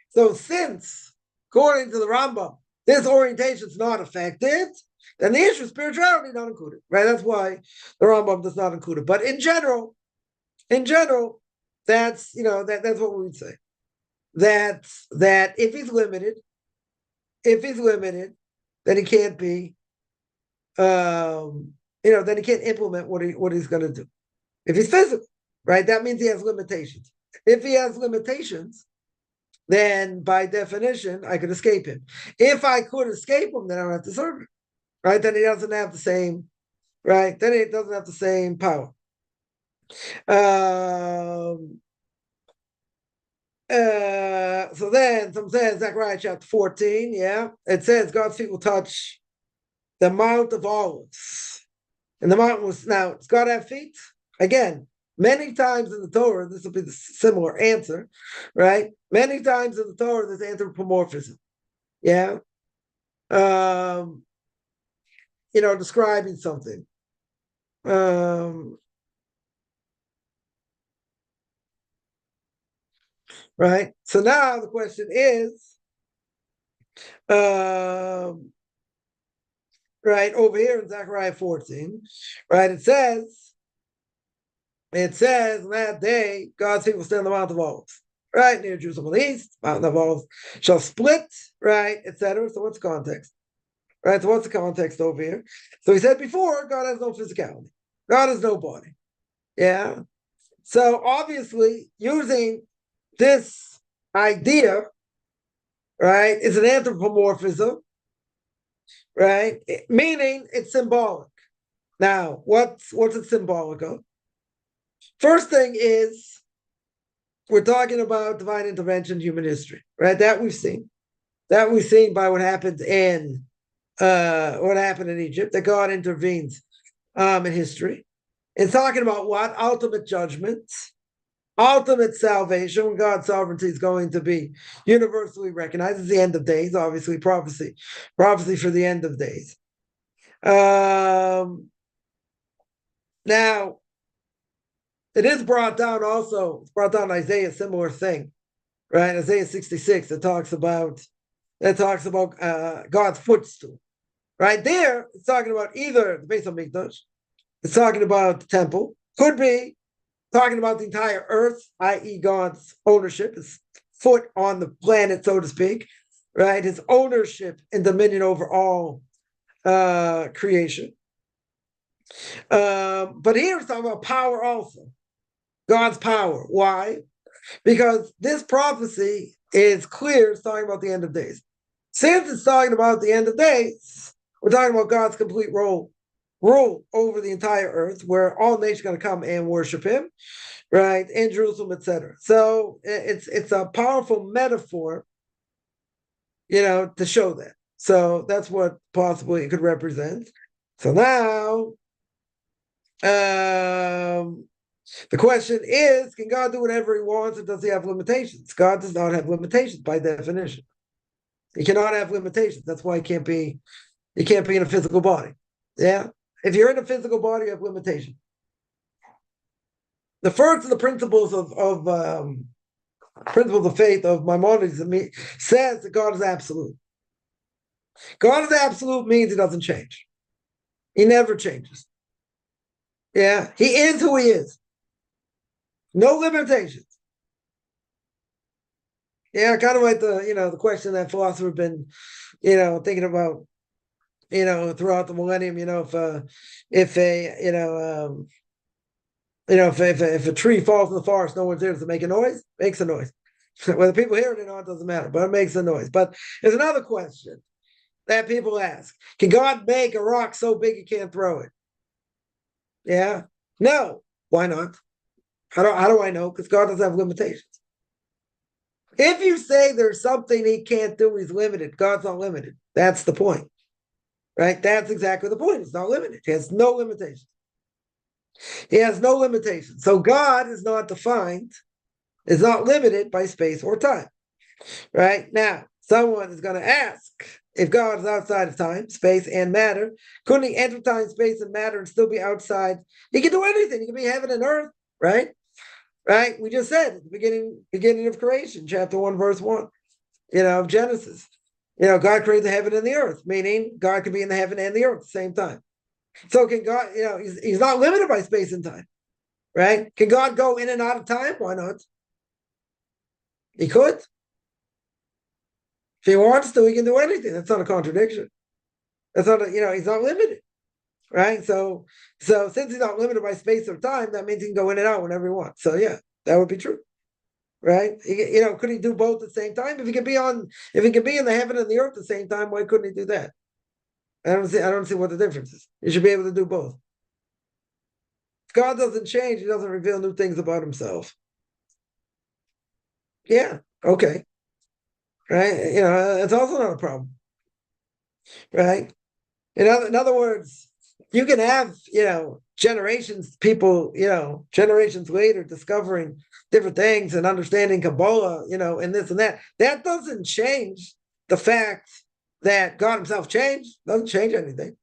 So since, according to the Rambam, this orientation is not affected, then the issue of spirituality not included, right? That's why the Rambam does not include it. But in general, that's that's what we would say. That if he's limited, then he can't be, then he can't implement what he's going to do. If he's physical, right, that means he has limitations. If he has limitations, then by definition, I could escape him. If I could escape him, then I don't have to serve him, right? Then he doesn't have the same, right? Then he doesn't have the same power. So then, some says, Zechariah chapter 14, it says God's feet will touch the Mount of Olives. And the mountain was, now, does God have feet? Again, many times in the Torah, this will be the similar answer, right? Many times in the Torah, there's anthropomorphism. Describing something. Right? So now the question is, right, over here in Zechariah 14, right, it says, on that day, God's feet will stand on the Mount of Olives, right, near Jerusalem on the east, Mountain of Olives shall split, right, etc. So what's the context? Right, so what's the context over here? So he said before, God has no physicality. God has no body. So obviously, using this idea, right, is an anthropomorphism, right? Meaning it's symbolic. Now, what's it symbolic of? First thing is, we're talking about divine intervention in human history, right? That we've seen. That we've seen by what happened in Egypt, that God intervenes in history. It's talking about what? Ultimate judgment, ultimate salvation, when God's sovereignty is going to be universally recognized. It's the end of days, obviously, prophecy for the end of days. Now, it is brought down also, it's brought down in Isaiah, a similar thing, right? Isaiah 66, it talks about God's footstool. Right there, it's talking about either the Beis Hamikdash, it's talking about the temple, could be talking about the entire earth, i.e., God's ownership, his foot on the planet, so to speak, right? His ownership and dominion over all creation. But here it's talking about power also, God's power. Why? Because this prophecy is clear, it's talking about the end of days. Since it's talking about the end of days, we're talking about God's complete rule over the entire earth, where all nations are going to come and worship him, right, in Jerusalem, etc. So it's a powerful metaphor, to show that. So that's what possibly it could represent. So now, the question is, can God do whatever he wants, or does he have limitations? God does not have limitations by definition. He cannot have limitations. That's why he can't be in a physical body. Yeah. If you're in a physical body, you have limitations. The first of the principles of faith of Maimonides says that God is absolute. God is absolute means he doesn't change. He never changes. Yeah. He is who he is. No limitations. Yeah, kind of like the question that philosophers have been, thinking about, throughout the millennium, if a tree falls in the forest, no one's there. Does it make a noise? It makes a noise. Whether people hear it or not, it doesn't matter, but it makes a noise. But there's another question that people ask: can God make a rock so big you can't throw it? Yeah. No. Why not? How do I know? Because God doesn't have limitations. If you say there's something he can't do, he's limited. God's not limited. That's the point. Right? That's exactly the point. It's not limited. He has no limitations. He has no limitations. So God is not defined, is not limited by space or time. Right? Now, someone is going to ask, if God is outside of time, space, and matter, couldn't he enter time, space, and matter and still be outside? He can do anything. He can be heaven and earth, right? Right? We just said at the beginning of creation, chapter 1, verse 1, of Genesis. God created the heaven and the earth, meaning God could be in the heaven and the earth at the same time. So can God, he's not limited by space and time, right? Can God go in and out of time? Why not? He could. If he wants to, he can do anything. That's not a contradiction. That's not he's not limited, right? So since he's not limited by space or time, that means he can go in and out whenever he wants. So yeah, that would be true. Right? Could he do both at the same time? If he could be in the heaven and the earth at the same time, why couldn't he do that? I don't see what the difference is. He should be able to do both. If God doesn't change, he doesn't reveal new things about himself. Yeah, okay. Right? It's also not a problem. Right? In other words, you can have, generations later discovering different things and understanding Kabbalah, and this and that. That doesn't change the fact that God himself changed. Doesn't change anything.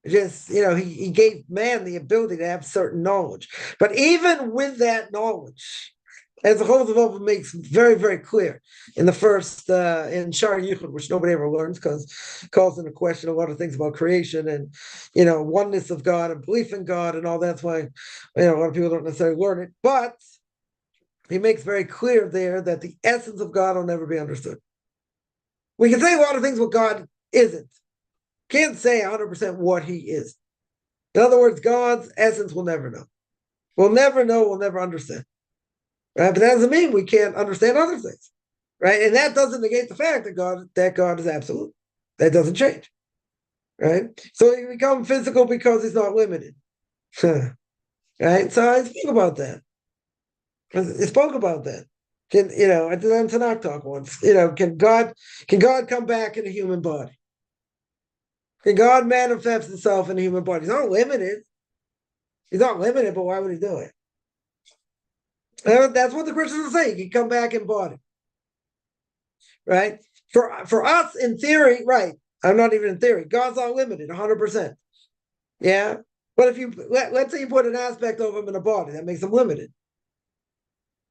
It just, he gave man the ability to have certain knowledge. But even with that knowledge, as the Chol makes very, very clear in the first, in Shar Yichud, which nobody ever learns because it calls into question a lot of things about creation and, oneness of God and belief in God and all. That's why, a lot of people don't necessarily learn it. But he makes very clear there that the essence of God will never be understood. We can say a lot of things what God isn't. Can't say 100% what he is. In other words, God's essence we'll never know. We'll never know, we'll never understand. Right? But that doesn't mean we can't understand other things. Right? And that doesn't negate the fact that God is absolute. That doesn't change. Right? So he becomes physical because he's not limited. Right? So I speak about that. I spoke about that. I did on Tanakh talk once. Can God come back in a human body? Can God manifest himself in a human body? He's not limited. He's not limited, but why would he do it? That's what the Christians are saying. You can come back and bought it, right? For us, in theory, right? I'm not even in theory. God's unlimited, 100%. Yeah, but if you let's say you put an aspect of him in a body, that makes him limited.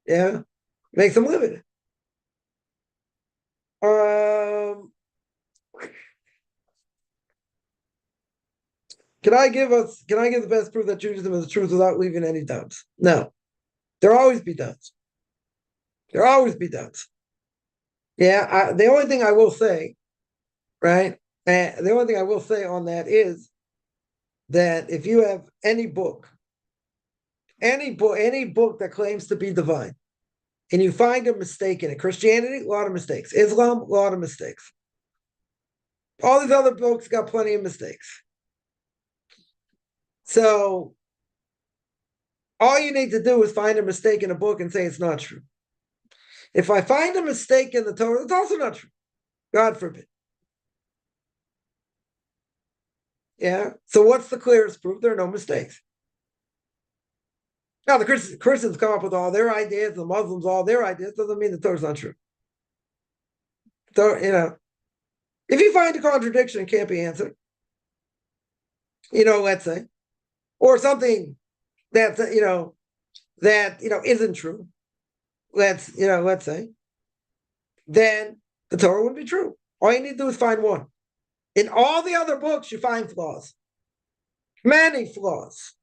Yeah, makes him limited. Um, Can I give the best proof that Judaism is the truth without leaving any doubts? No, there'll always be doubts. There'll always be doubts. Yeah, the only thing I will say, right? The only thing I will say on that is that if you have any book that claims to be divine, and you find a mistake in it, Christianity, a lot of mistakes. Islam, a lot of mistakes. All these other books got plenty of mistakes. So all you need to do is find a mistake in a book and say it's not true. If I find a mistake in the Torah, it's also not true. God forbid. Yeah. So what's the clearest proof? There are no mistakes. Now the Christians come up with all their ideas, the Muslims all their ideas. Doesn't mean the Torah's not true. So if you find a contradiction, it can't be answered. Let's say, or something that's isn't true. Let's say, then the Torah wouldn't be true. All you need to do is find one. In all the other books, you find flaws, many flaws.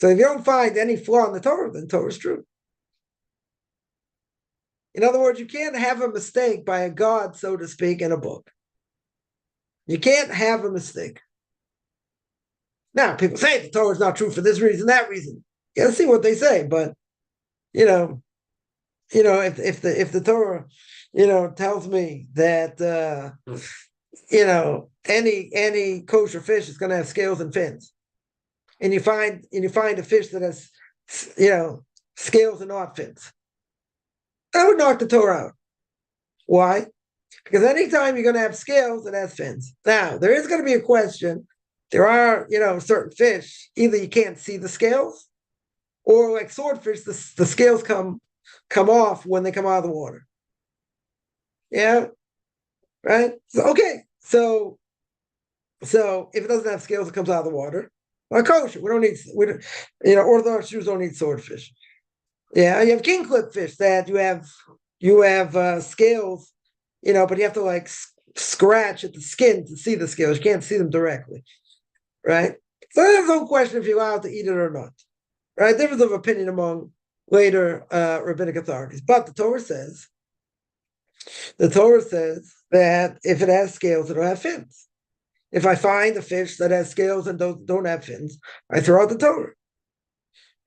So if you don't find any flaw in the Torah, then Torah is true. In other words, you can't have a mistake by a God, so to speak, in a book. You can't have a mistake. Now, people say the Torah is not true for this reason, that reason. You gotta see what they say, but if the Torah, tells me that any kosher fish is going to have scales and fins, and you find a fish that has scales and not fins, I would knock the Torah out. Why? Because anytime you're going to have scales, it has fins. Now there is going to be a question. There are certain fish, either you can't see the scales, or like swordfish, the scales come off when they come out of the water. Yeah, right. Okay, so if it doesn't have scales, it comes out of the water. Not kosher. We don't Orthodox Jews don't eat swordfish. Yeah, you have king clip fish that you have scales, but you have to like scratch at the skin to see the scales. You can't see them directly, right? So there's no question if you're allowed to eat it or not, right? Difference of opinion among later rabbinic authorities. But the Torah says that if it has scales, it'll have fins. If I find a fish that has scales and don't have fins, I throw out the Torah,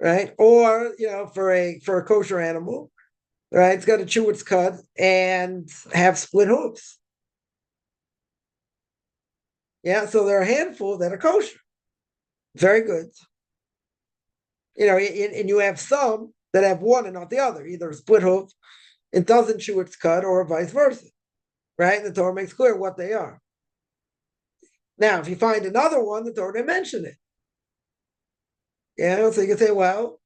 right? Or for a kosher animal, right, it's got to chew its cud and have split hooves. Yeah, so there are a handful that are kosher, very good. And you have some that have one and not the other, either a split hoof, it doesn't chew its cud, or vice versa, right? And the Torah makes clear what they are. Now, if you find another one, the Torah didn't mention it. So you can say, well,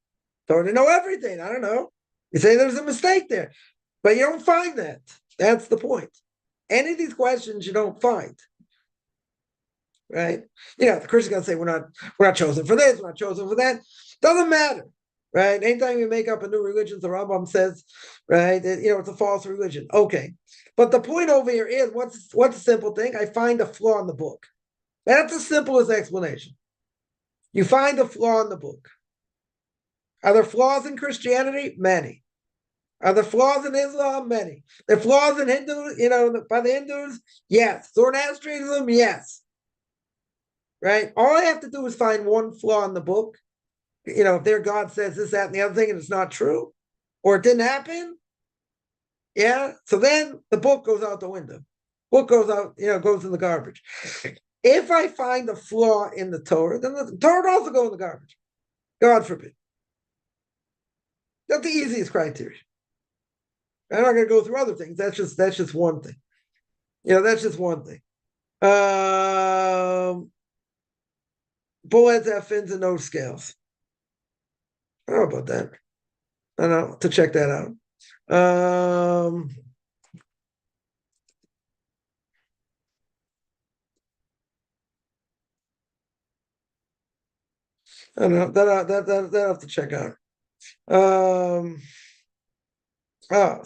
Torah didn't know everything. I don't know. You say there's a mistake there, but you don't find that. That's the point. Any of these questions you don't find, right? The Christian's gonna say we're not chosen for this, we're not chosen for that. Doesn't matter, right? Anytime you make up a new religion, the Rambam says, right, it's a false religion. Okay, but the point over here is what's the simple thing? I find a flaw in the book. That's the simplest explanation. You find a flaw in the book. Are there flaws in Christianity? Many. Are there flaws in Islam? Many. There are flaws in Hindu, by the Hindus? Yes. Zoroastrianism? Yes. Right? All I have to do is find one flaw in the book. If their God says this, that, and the other thing, and it's not true, or it didn't happen, yeah. So then the book goes out the window. Book goes out, goes in the garbage. If I find a flaw in the Torah, then the Torah would also go in the garbage. God forbid. That's the easiest criteria. I'm not going to go through other things. That's just one thing. That's just one thing. Bullheads have fins and no scales. I don't know about that. I don't know, to check that out. I don't know that I have to check out.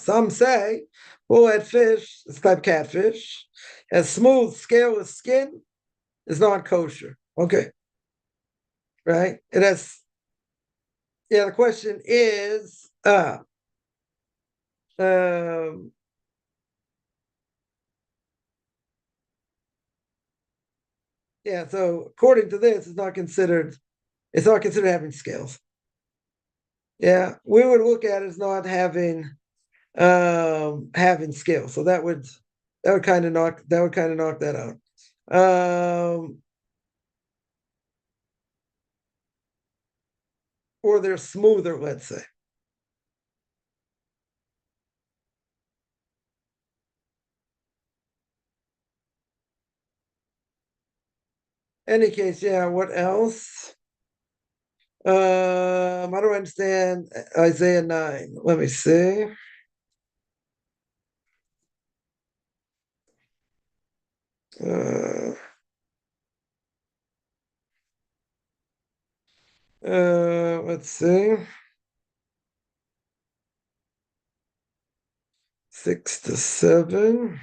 Some say bullhead fish, it's type catfish, has smooth, scaleless skin, is not kosher. Okay, right? It has. Yeah, the question is, um, yeah. So according to this, it's not considered. It's not considered having scales. Yeah, we would look at it as not having scales. So that would kind of knock that out. Or they're smoother, let's say. Any case, yeah. What else? I don't understand Isaiah 9. Let me see. Uh, let's see. 6 to 7.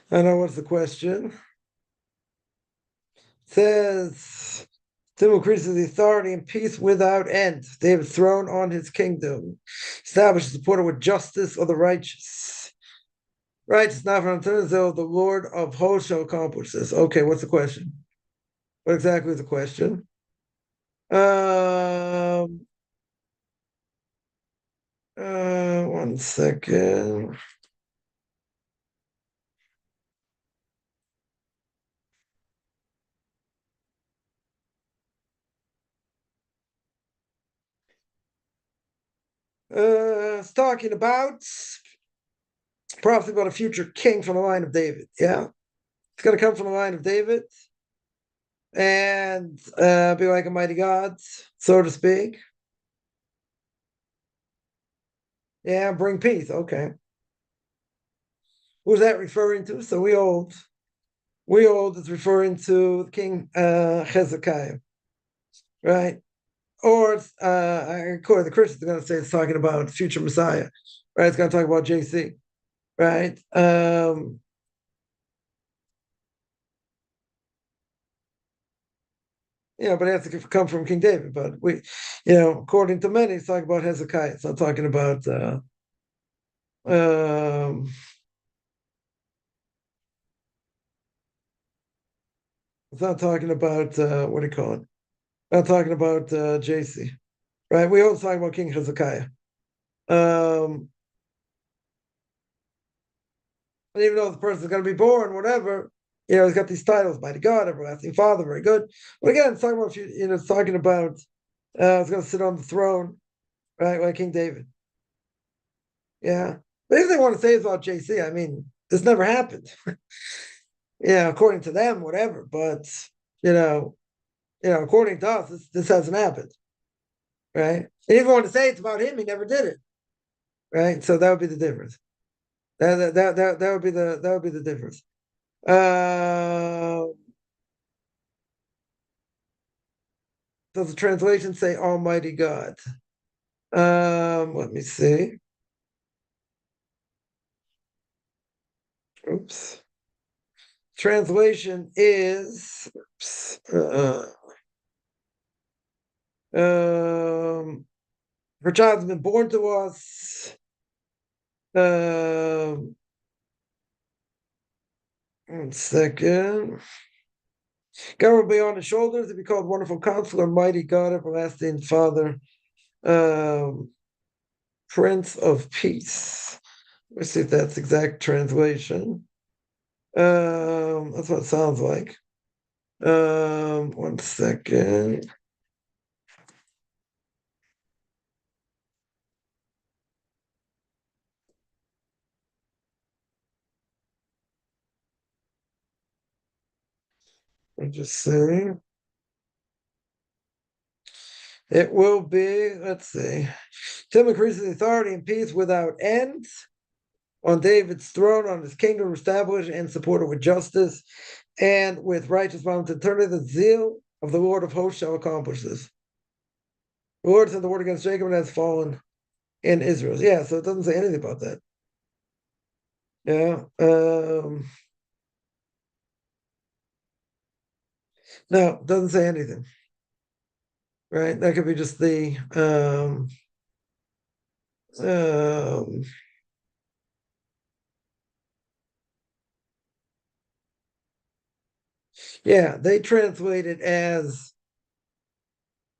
I know what's the question. It says Tim increases the authority and peace without end. David's throne on his kingdom. Establishes the portal with justice of the righteous. Righteous, not from Israel, the Lord of hosts shall accomplish this. Okay, what's the question? What exactly is the question? Um, 1 second. It's talking about prophecy about a future king from the line of David. Yeah, it's going to come from the line of David and be like a mighty God, so to speak. Yeah, bring peace. Okay, who's that referring to? So we hold is referring to King Hezekiah, right? Or according to the Christians, they're going to say it's talking about future Messiah, right? It's going to talk about JC, right? But it has to come from King David. But according to many, it's talking about Hezekiah. It's not talking about. Um, it's not talking about what do you call it? Not talking about JC, right? We always talk about King Hezekiah. Um, and even though the person's going to be born, whatever, he's got these titles: Mighty God, Everlasting Father, very good. But again, it's talking about it's talking about it's going to sit on the throne, right, like King David. Yeah, but if they want to say it's about JC, I mean, this never happened. Yeah, according to them, whatever. But you know, according to us, this hasn't happened, right? And if you want to say it's about him, he never did it, right? So that would be the difference. That would be the difference. Does the translation say Almighty God? Let me see. Oops. Translation is. Oops, her child has been born to us. Um, 1 second. God will be on his shoulders to be called Wonderful Counselor, Mighty God, Everlasting Father, um, Prince of Peace. Let's see if that's exact translation. That's what it sounds like. 1 second. I'll just say it will be, let's see. Tim increases authority and peace without end on David's throne, on his kingdom established and supported with justice and with righteous bounty to eternity. The zeal of the Lord of hosts shall accomplish this. The Lord sent the word against Jacob and has fallen in Israel. Yeah, so it doesn't say anything about that. Yeah. No, it doesn't say anything. Right? That could be just the yeah, they translate it as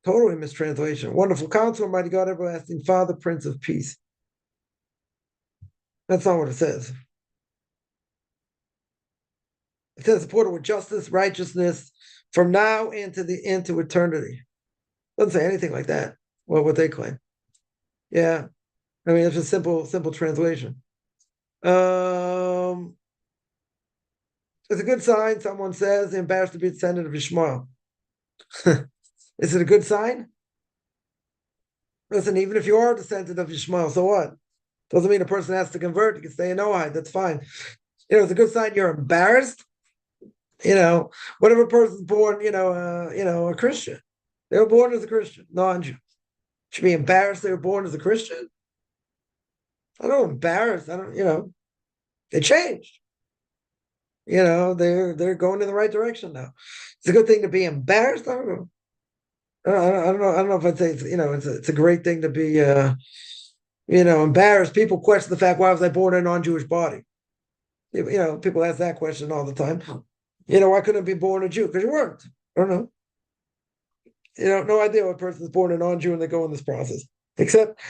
totally mistranslation. Wonderful Counselor, Mighty God, Everlasting Father, Prince of Peace. That's not what it says. It says supported with justice, righteousness from now into eternity. Doesn't say anything like that. Well, what they claim. Yeah. I mean, it's a simple translation. It's a good sign, someone says, embarrassed to be descendant of Ishmael. Is it a good sign? Listen, even if you are a descendant of Ishmael, so what? Doesn't mean a person has to convert. You can stay in Noahide. That's fine. It's a good sign you're embarrassed. What if a person's born, a Christian? They were born as a Christian, non-Jew. Should be embarrassed they were born as a Christian? I don't embarrassed. I don't, they changed. They're going in the right direction now. It's a good thing to be embarrassed. I don't know. I don't know. I don't know if I'd say it's a great thing to be embarrassed. People question the fact, why was I born in a non-Jewish body? People ask that question all the time. Why couldn't I be born a Jew? Because you weren't. I don't know. No idea what person is born a non-Jew and they go in this process, except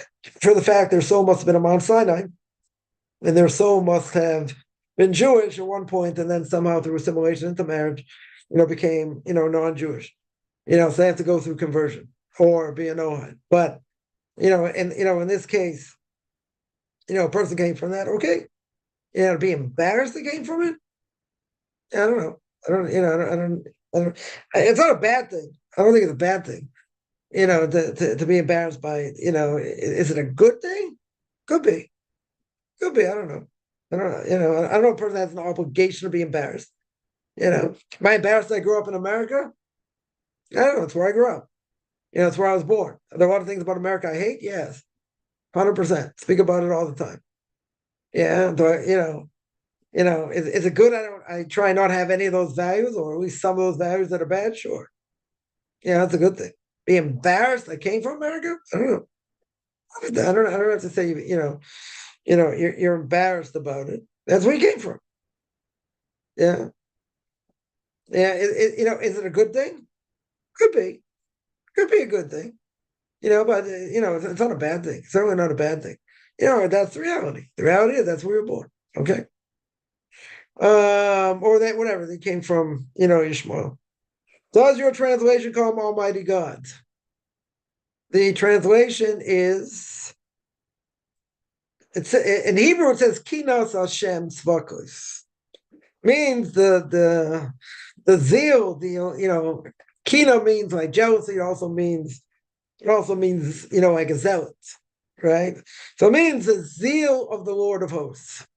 for the fact their soul must have been at Mount Sinai, and their soul must have been Jewish at one point, and then somehow through assimilation into marriage, became non-Jewish. So they have to go through conversion or be a Noahide. But in this case, a person came from that. Okay, to be embarrassed they came from it. I don't know. I don't. It's not a bad thing. I don't think it's a bad thing. To be embarrassed by. Is it a good thing? Could be. Could be. I don't know. I don't know. I don't know if a person has an obligation to be embarrassed. Am I embarrassed that I grew up in America? I don't know. It's where I grew up. It's where I was born. Are there a lot of things about America I hate? Yes. 100%. Speak about it all the time. Yeah. Do I, is it good? I try not have any of those values, or at least some of those values that are bad. Sure. Yeah, that's a good thing. Be embarrassed I came from America? I don't know. I don't have to say, you're embarrassed about it. That's where you came from. Yeah. Yeah. Is it a good thing? Could be. Could be a good thing. But it's not a bad thing. It's certainly not a bad thing. That's the reality. The reality is that's where you're born. Okay. Or that whatever they came from, Ishmael. Does your translation call him Almighty God? The translation is in Hebrew it says Kinos Hashem Tzvakos. Means the zeal, Kina means like jealousy, it also means like a zealot, right? So it means the zeal of the Lord of hosts.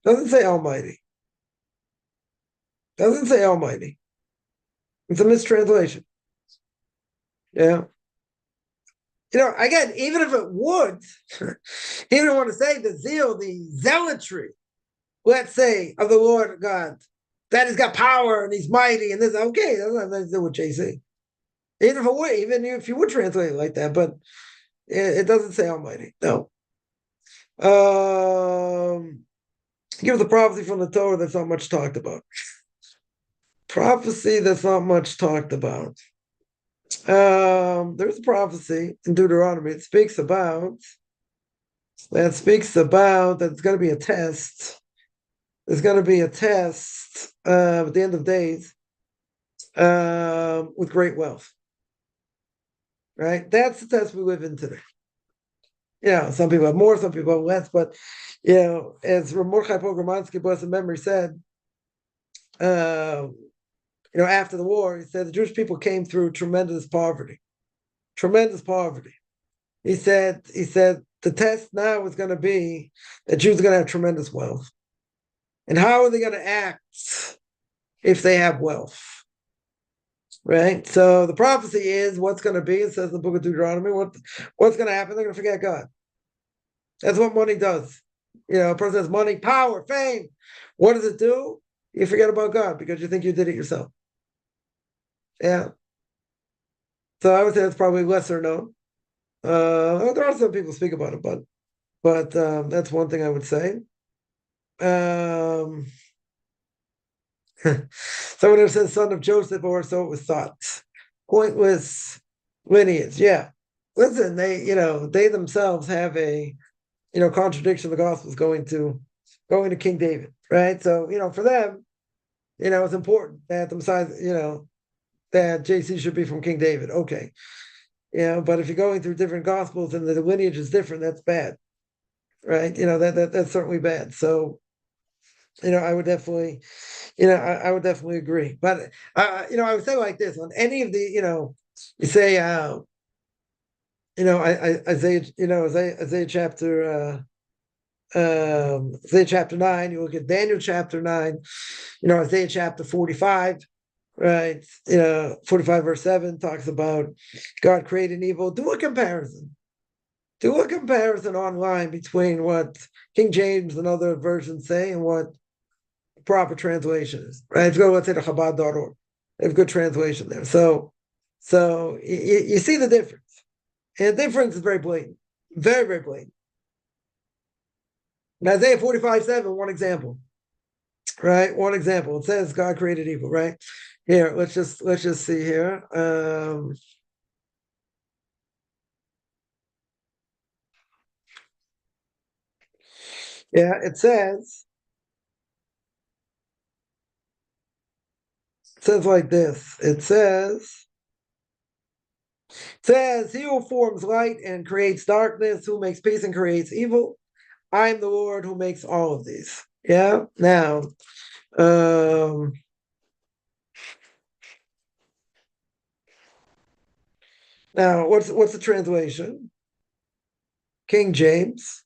Doesn't say Almighty. Doesn't say Almighty. It's a mistranslation. Yeah. Again, even if it would, even if I want to say the zeal, the zealotry, let's say, of the Lord God, that he's got power and he's mighty and this, okay, that's not nothing to do with JC. Even if you would translate it like that, but it doesn't say Almighty. No. Give the prophecy from the Torah that's not much talked about. Prophecy that's not much talked about. There's a prophecy in Deuteronomy. It speaks about that there's going to be a test. There's going to be a test at the end of days with great wealth. Right? That's the test we live in today. Some people have more, some people have less, but as Mordechai Pogramansky, blessed memory, said, after the war, he said the Jewish people came through tremendous poverty. Tremendous poverty. He said the test now is going to be that Jews are going to have tremendous wealth. And how are they going to act if they have wealth? Right? So the prophecy is what's going to be, it says in the book of Deuteronomy, what's going to happen? They're going to forget God. That's what money does. A person has money, power, fame. What does it do? You forget about God because you think you did it yourself. Yeah. So I would say that's probably lesser known. There are some people speak about it, but that's one thing I would say. Someone who says son of Joseph, or so it was thought. Pointless lineage. Yeah. Listen, they themselves have a contradiction of the Gospels going to King David, right? So, for them, it's important that the Messiah, that JC should be from King David. Okay. But if you're going through different Gospels and the lineage is different, that's bad. Right? That's certainly bad. So, I would definitely, I would definitely agree. But I would say like this on any of the, you say Isaiah, Isaiah chapter Isaiah chapter 9, you look at Daniel chapter 9, Isaiah chapter 45, right? 45 verse 7 talks about God creating evil. Do a comparison. Do a comparison online between what King James and other versions say and what the proper translation is, right? If you go to, let's say, the Chabad.org, they have good translation there. So you see the difference. And the difference is very blatant. Very, very blatant. In Isaiah 45:7, one example, right? One example. It says God created evil, right? Here, let's just see here. Yeah, it says like this. It says, he who forms light and creates darkness, who makes peace and creates evil. I am the Lord who makes all of these. Yeah. Now, what's the translation? King James.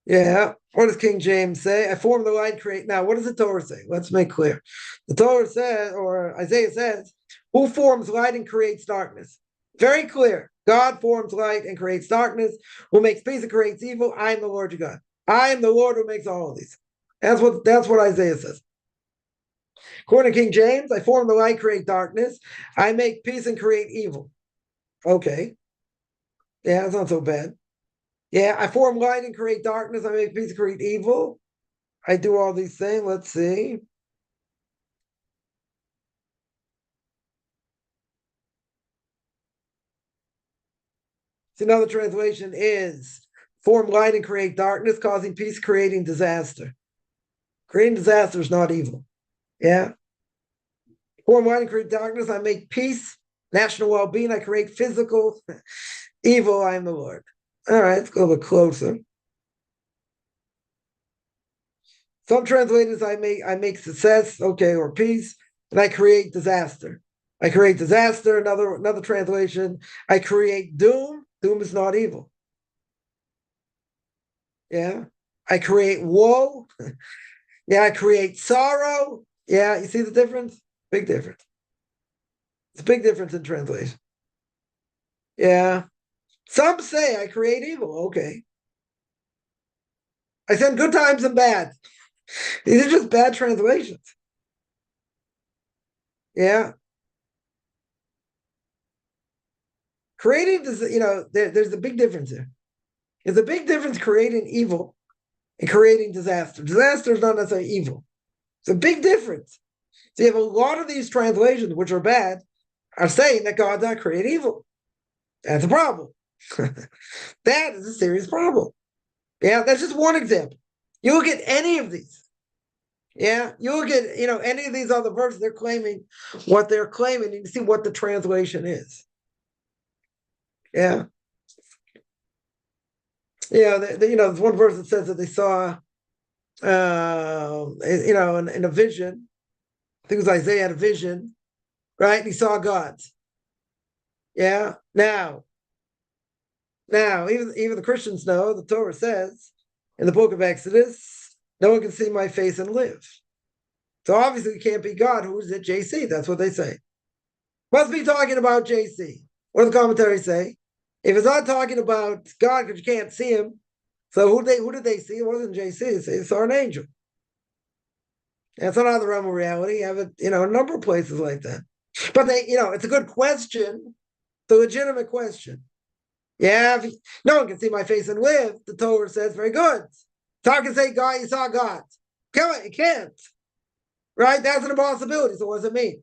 Yeah. What does King James say? I form the light, create. Now, what does the Torah say? Let's make clear. The Torah says, or Isaiah says, who forms light and creates darkness? Very clear. God forms light and creates darkness. Who makes peace and creates evil? I am the Lord your God. I am the Lord who makes all of these. That's what Isaiah says. According to King James, I form the light, create darkness. I make peace and create evil. Okay. Yeah, that's not so bad. Yeah, I form light and create darkness. I make peace and create evil. I do all these things. Let's see. So another translation is form light and create darkness, causing peace, creating disaster. Creating disaster is not evil. Yeah. Form light and create darkness. I make peace, national well-being. I create physical evil. I am the Lord. All right, let's go a bit closer. Some translators, I make success, okay, or peace, and I create disaster. I create disaster. Another translation, I create doom. Doom is not evil. Yeah. I create woe. Yeah, I create sorrow. Yeah, you see the difference? Big difference. It's a big difference in translation. Yeah. Some say I create evil. Okay. I send good times and bad. These are just bad translations. Yeah. Creating this, there's a big difference here. There's a big difference creating evil and creating disaster. Disaster is not necessarily evil. It's a big difference. So you have a lot of these translations, which are bad, are saying that God did not create evil. That's a problem. That is a serious problem. Yeah, that's just one example. You look at any of these. Yeah, you look at any of these other verses, they're claiming what they're claiming, and you see what the translation is. Yeah. Yeah, there's one verse that says that they saw, in a vision, I think it was Isaiah had a vision, right? And he saw God. Yeah. Now, even the Christians know the Torah says in the book of Exodus, no one can see my face and live. So obviously it can't be God. Who is it? JC. That's what they say. Must be talking about JC. What do the commentaries say? If it's not talking about God because you can't see him, so who did they see? It wasn't JC. They saw an angel. That's another realm of reality. You have it, a number of places like that. But it's a good question. It's a legitimate question. Yeah, no one can see my face and live. The Torah says, very good. So I can say, God, you saw God. You can't. Right? That's an impossibility. So what does it mean?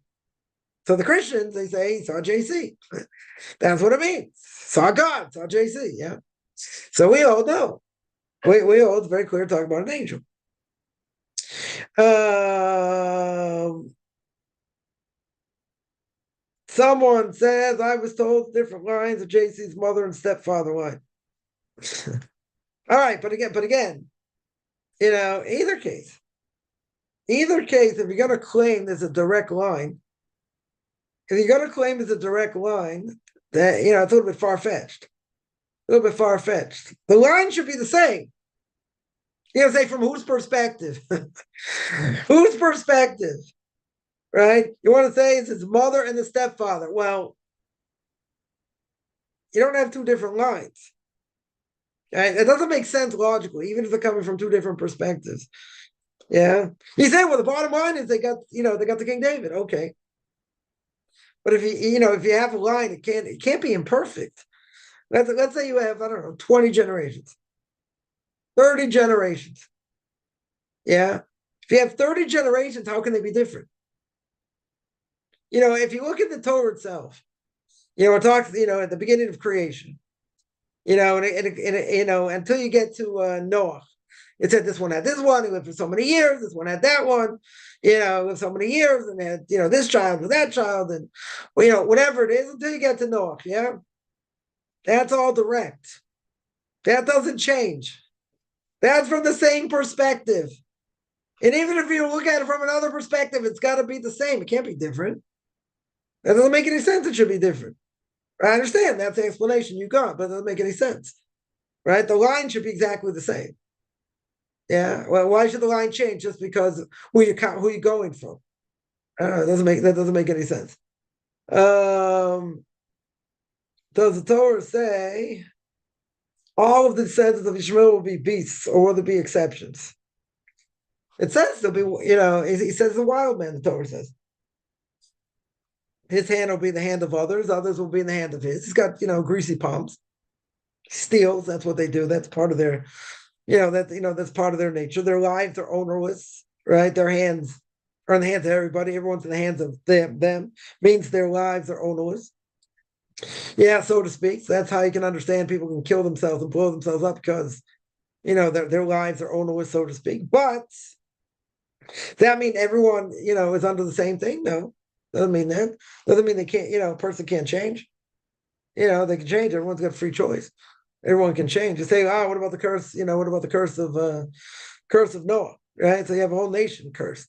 So the Christians, they say, he saw JC. That's what it means. Saw God, saw JC. Yeah. So we all know. We all, it's very clear talking about an angel. Someone says, I was told different lines of JC's mother and stepfather line. All right, but again, either case, if you're going to claim there's a direct line, that, it's a little bit far-fetched. The line should be the same. Say from whose perspective? Whose perspective? Right? You want to say it's his mother and the stepfather. Well, you don't have two different lines. Right? It doesn't make sense logically, even if they're coming from two different perspectives. Yeah. You say, well, the bottom line is they got the King David. Okay. But if you have a line, it can't be imperfect. Let's say you have, 20 generations, 30 generations. Yeah. If you have 30 generations, how can they be different? If you look at the Torah itself, it talks, at the beginning of creation, until you get to Noah, it said this one had this one, he lived for so many years, this one had that one, lived so many years, and had, this child with that child, and, whatever it is, until you get to Noah, yeah? That's all direct. That doesn't change. That's from the same perspective. And even if you look at it from another perspective, it's got to be the same. It can't be different. That doesn't make any sense. It should be different. I understand that's the explanation you got, but it doesn't make any sense. Right? The line should be exactly the same. Yeah. Well, why should the line change just because who you're going from? That doesn't make any sense. Does the Torah say all of the descendants of Ishmael will be beasts, or will there be exceptions? It says there'll be, he says the wild man, the Torah says. His hand will be in the hand of others will be in the hand of his. He's got, greasy palms. Steals, that's what they do. That's part of their, that's part of their nature. Their lives are ownerless, right? Their hands are in the hands of everybody. Everyone's in the hands of them. Means their lives are ownerless. Yeah, so to speak. So that's how you can understand people can kill themselves and blow themselves up because, their lives are ownerless, so to speak. But does that mean everyone, is under the same thing? No. Doesn't mean that. Doesn't mean they can't, a person can't change. They can change. Everyone's got free choice. Everyone can change. You say, what about the curse? What about the curse of Noah? Right? So you have a whole nation cursed.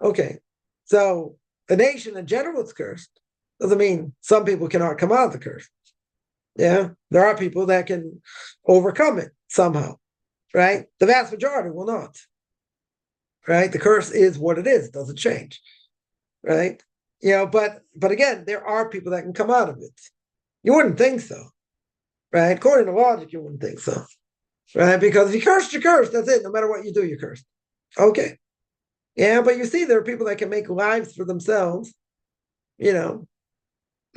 Okay. So the nation in general is cursed. Doesn't mean some people cannot come out of the curse. Yeah. There are people that can overcome it somehow. Right? The vast majority will not. Right? The curse is what it is. It doesn't change. Right? But again, there are people that can come out of it. You wouldn't think so. Right? According to logic, you wouldn't think so. Right? Because if you cursed, you're cursed. That's it. No matter what you do, you're cursed. Okay. Yeah, but you see, there are people that can make lives for themselves. They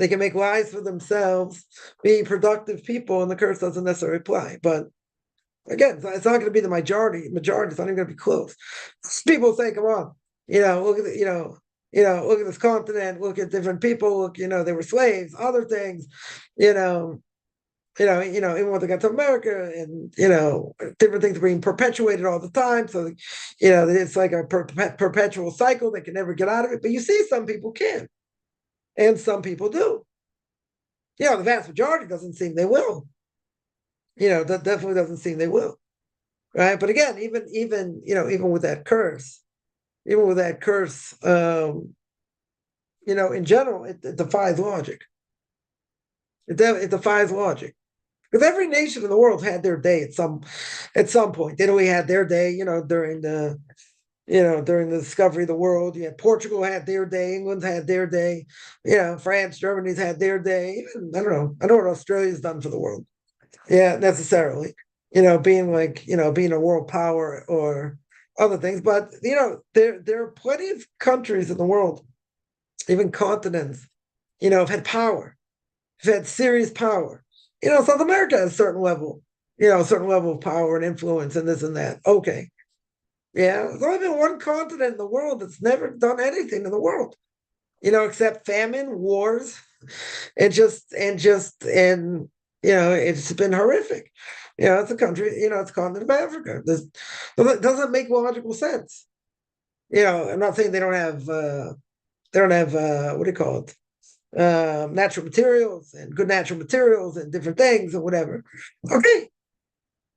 can make lives for themselves, be productive people, and the curse doesn't necessarily apply. But again, it's not going to be the majority. Majority is not even going to be close. People say, "Come on, look at look at this continent. Look at different people. Look, they were slaves, other things, even when they got to America, and different things are being perpetuated all the time. So, it's like a perpetual cycle. They can never get out of it. But you see, some people can, and some people do. The vast majority doesn't seem they will. That definitely doesn't seem they will. Right? But again, even with that curse, even with that curse, in general, it defies logic. It defies logic. Because every nation in the world had their day at some point. Italy had their day, during the discovery of the world. You had Portugal had their day, England had their day, France, Germany's had their day. Even, I don't know. I know what Australia's done for the world. Yeah, necessarily. Being a world power or other things. But there are plenty of countries in the world, even continents, have had power, have had serious power. South America has a certain level of power and influence and this and that. Okay. Yeah. There's only been one continent in the world that's never done anything in the world, except famine, wars, and it's been horrific. It's a country, it's a continent of Africa. It doesn't make logical sense. I'm not saying they don't have what do you call it? Natural materials and good natural materials and different things and whatever. Okay.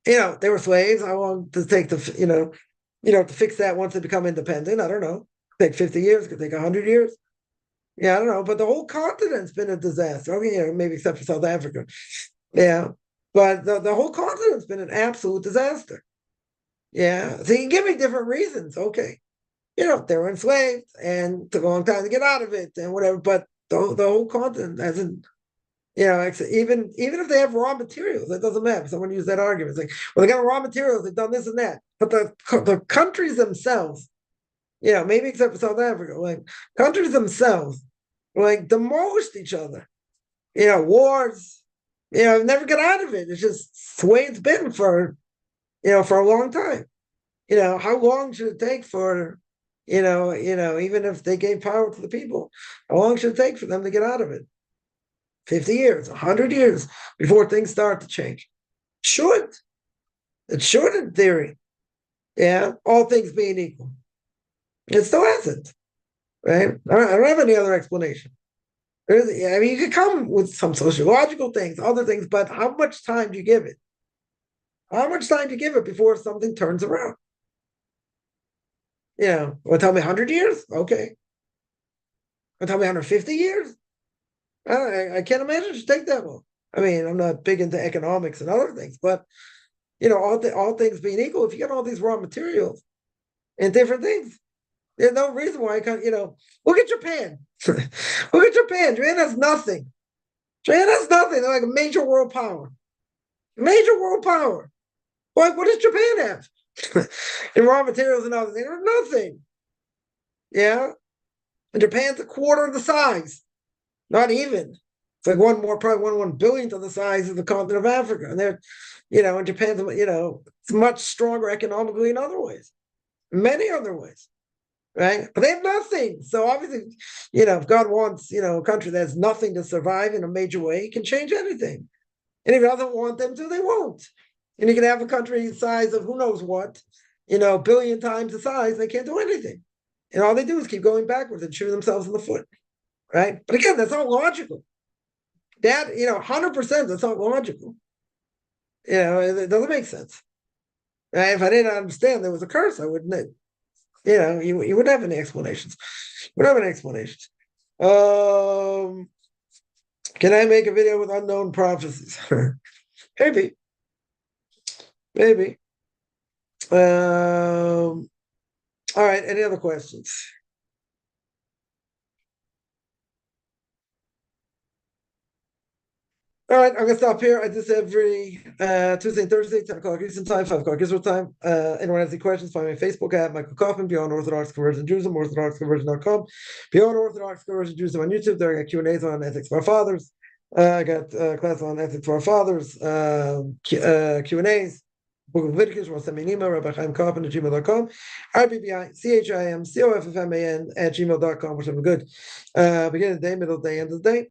They were slaves. How long does it take to fix that once they become independent? I don't know. Take 50 years, could take 100 years. Yeah, I don't know. But the whole continent's been a disaster. Okay, maybe except for South Africa. Yeah. But the whole continent's been an absolute disaster. Yeah. So you can give me different reasons. Okay. They were enslaved and it took a long time to get out of it and whatever. But the whole continent hasn't, even if they have raw materials, that doesn't matter. Someone used that argument. It's like, well, they got raw materials, they've done this and that. But the countries themselves, maybe except for South Africa, like countries themselves, like demolished each other. Wars, never get out of it. It's just the way it's been for a long time. How long should it take for, even if they gave power to the people, how long should it take for them to get out of it? 50 years, 100 years before things start to change. Should. It should in theory. Yeah, all things being equal. It still hasn't. Right? I don't have any other explanation. You could come with some sociological things, other things, but how much time do you give it? How much time do you give it before something turns around? Tell me 100 years? Okay. Tell me 150 years? I can't imagine it should take that long. I mean, I'm not big into economics and other things, but all things being equal, if you got all these raw materials and different things, there's no reason why I can't, look at Japan. Look at Japan. Japan has nothing. Japan has nothing. They're like a major world power. Major world power. Like, what does Japan have? In raw materials and other things, nothing. Yeah. And Japan's a quarter of the size. Not even. It's like probably 1/1 billionth of the size of the continent of Africa. And they're, and Japan's, it's much stronger economically in other ways. Many other ways. Right? But they have nothing. So obviously, if God wants, a country that has nothing to survive in a major way, he can change anything. And if he doesn't want them to, they won't. And you can have a country the size of who knows what, billion times the size, they can't do anything. And all they do is keep going backwards and shooting themselves in the foot. Right? But again, that's not logical. That, 100%, that's not logical. It doesn't make sense. Right? If I didn't understand there was a curse, I wouldn't. You wouldn't have any explanations. You wouldn't have any explanations. Can I make a video with unknown prophecies? Maybe. Maybe. All right. Any other questions? All right, I'm gonna stop here. I do this every Tuesday and Thursday, 10 o'clock Eastern time, 5 o'clock Israel time. Anyone has any questions, find me on Facebook at Michael Kaufman, Beyond Orthodox Conversion Judaism, OrthodoxConversion.com, Beyond Orthodox Conversion Judaism on YouTube. There I got Q&As on ethics for our fathers. I got class on ethics for our fathers, Q&As. Book of Leviticus, send me an email, Rabbi Chaim Kaufman at gmail.com, RBBICHIMCOFFMAN at gmail.com, which I'm good. Beginning of the day, middle of the day, end of the day.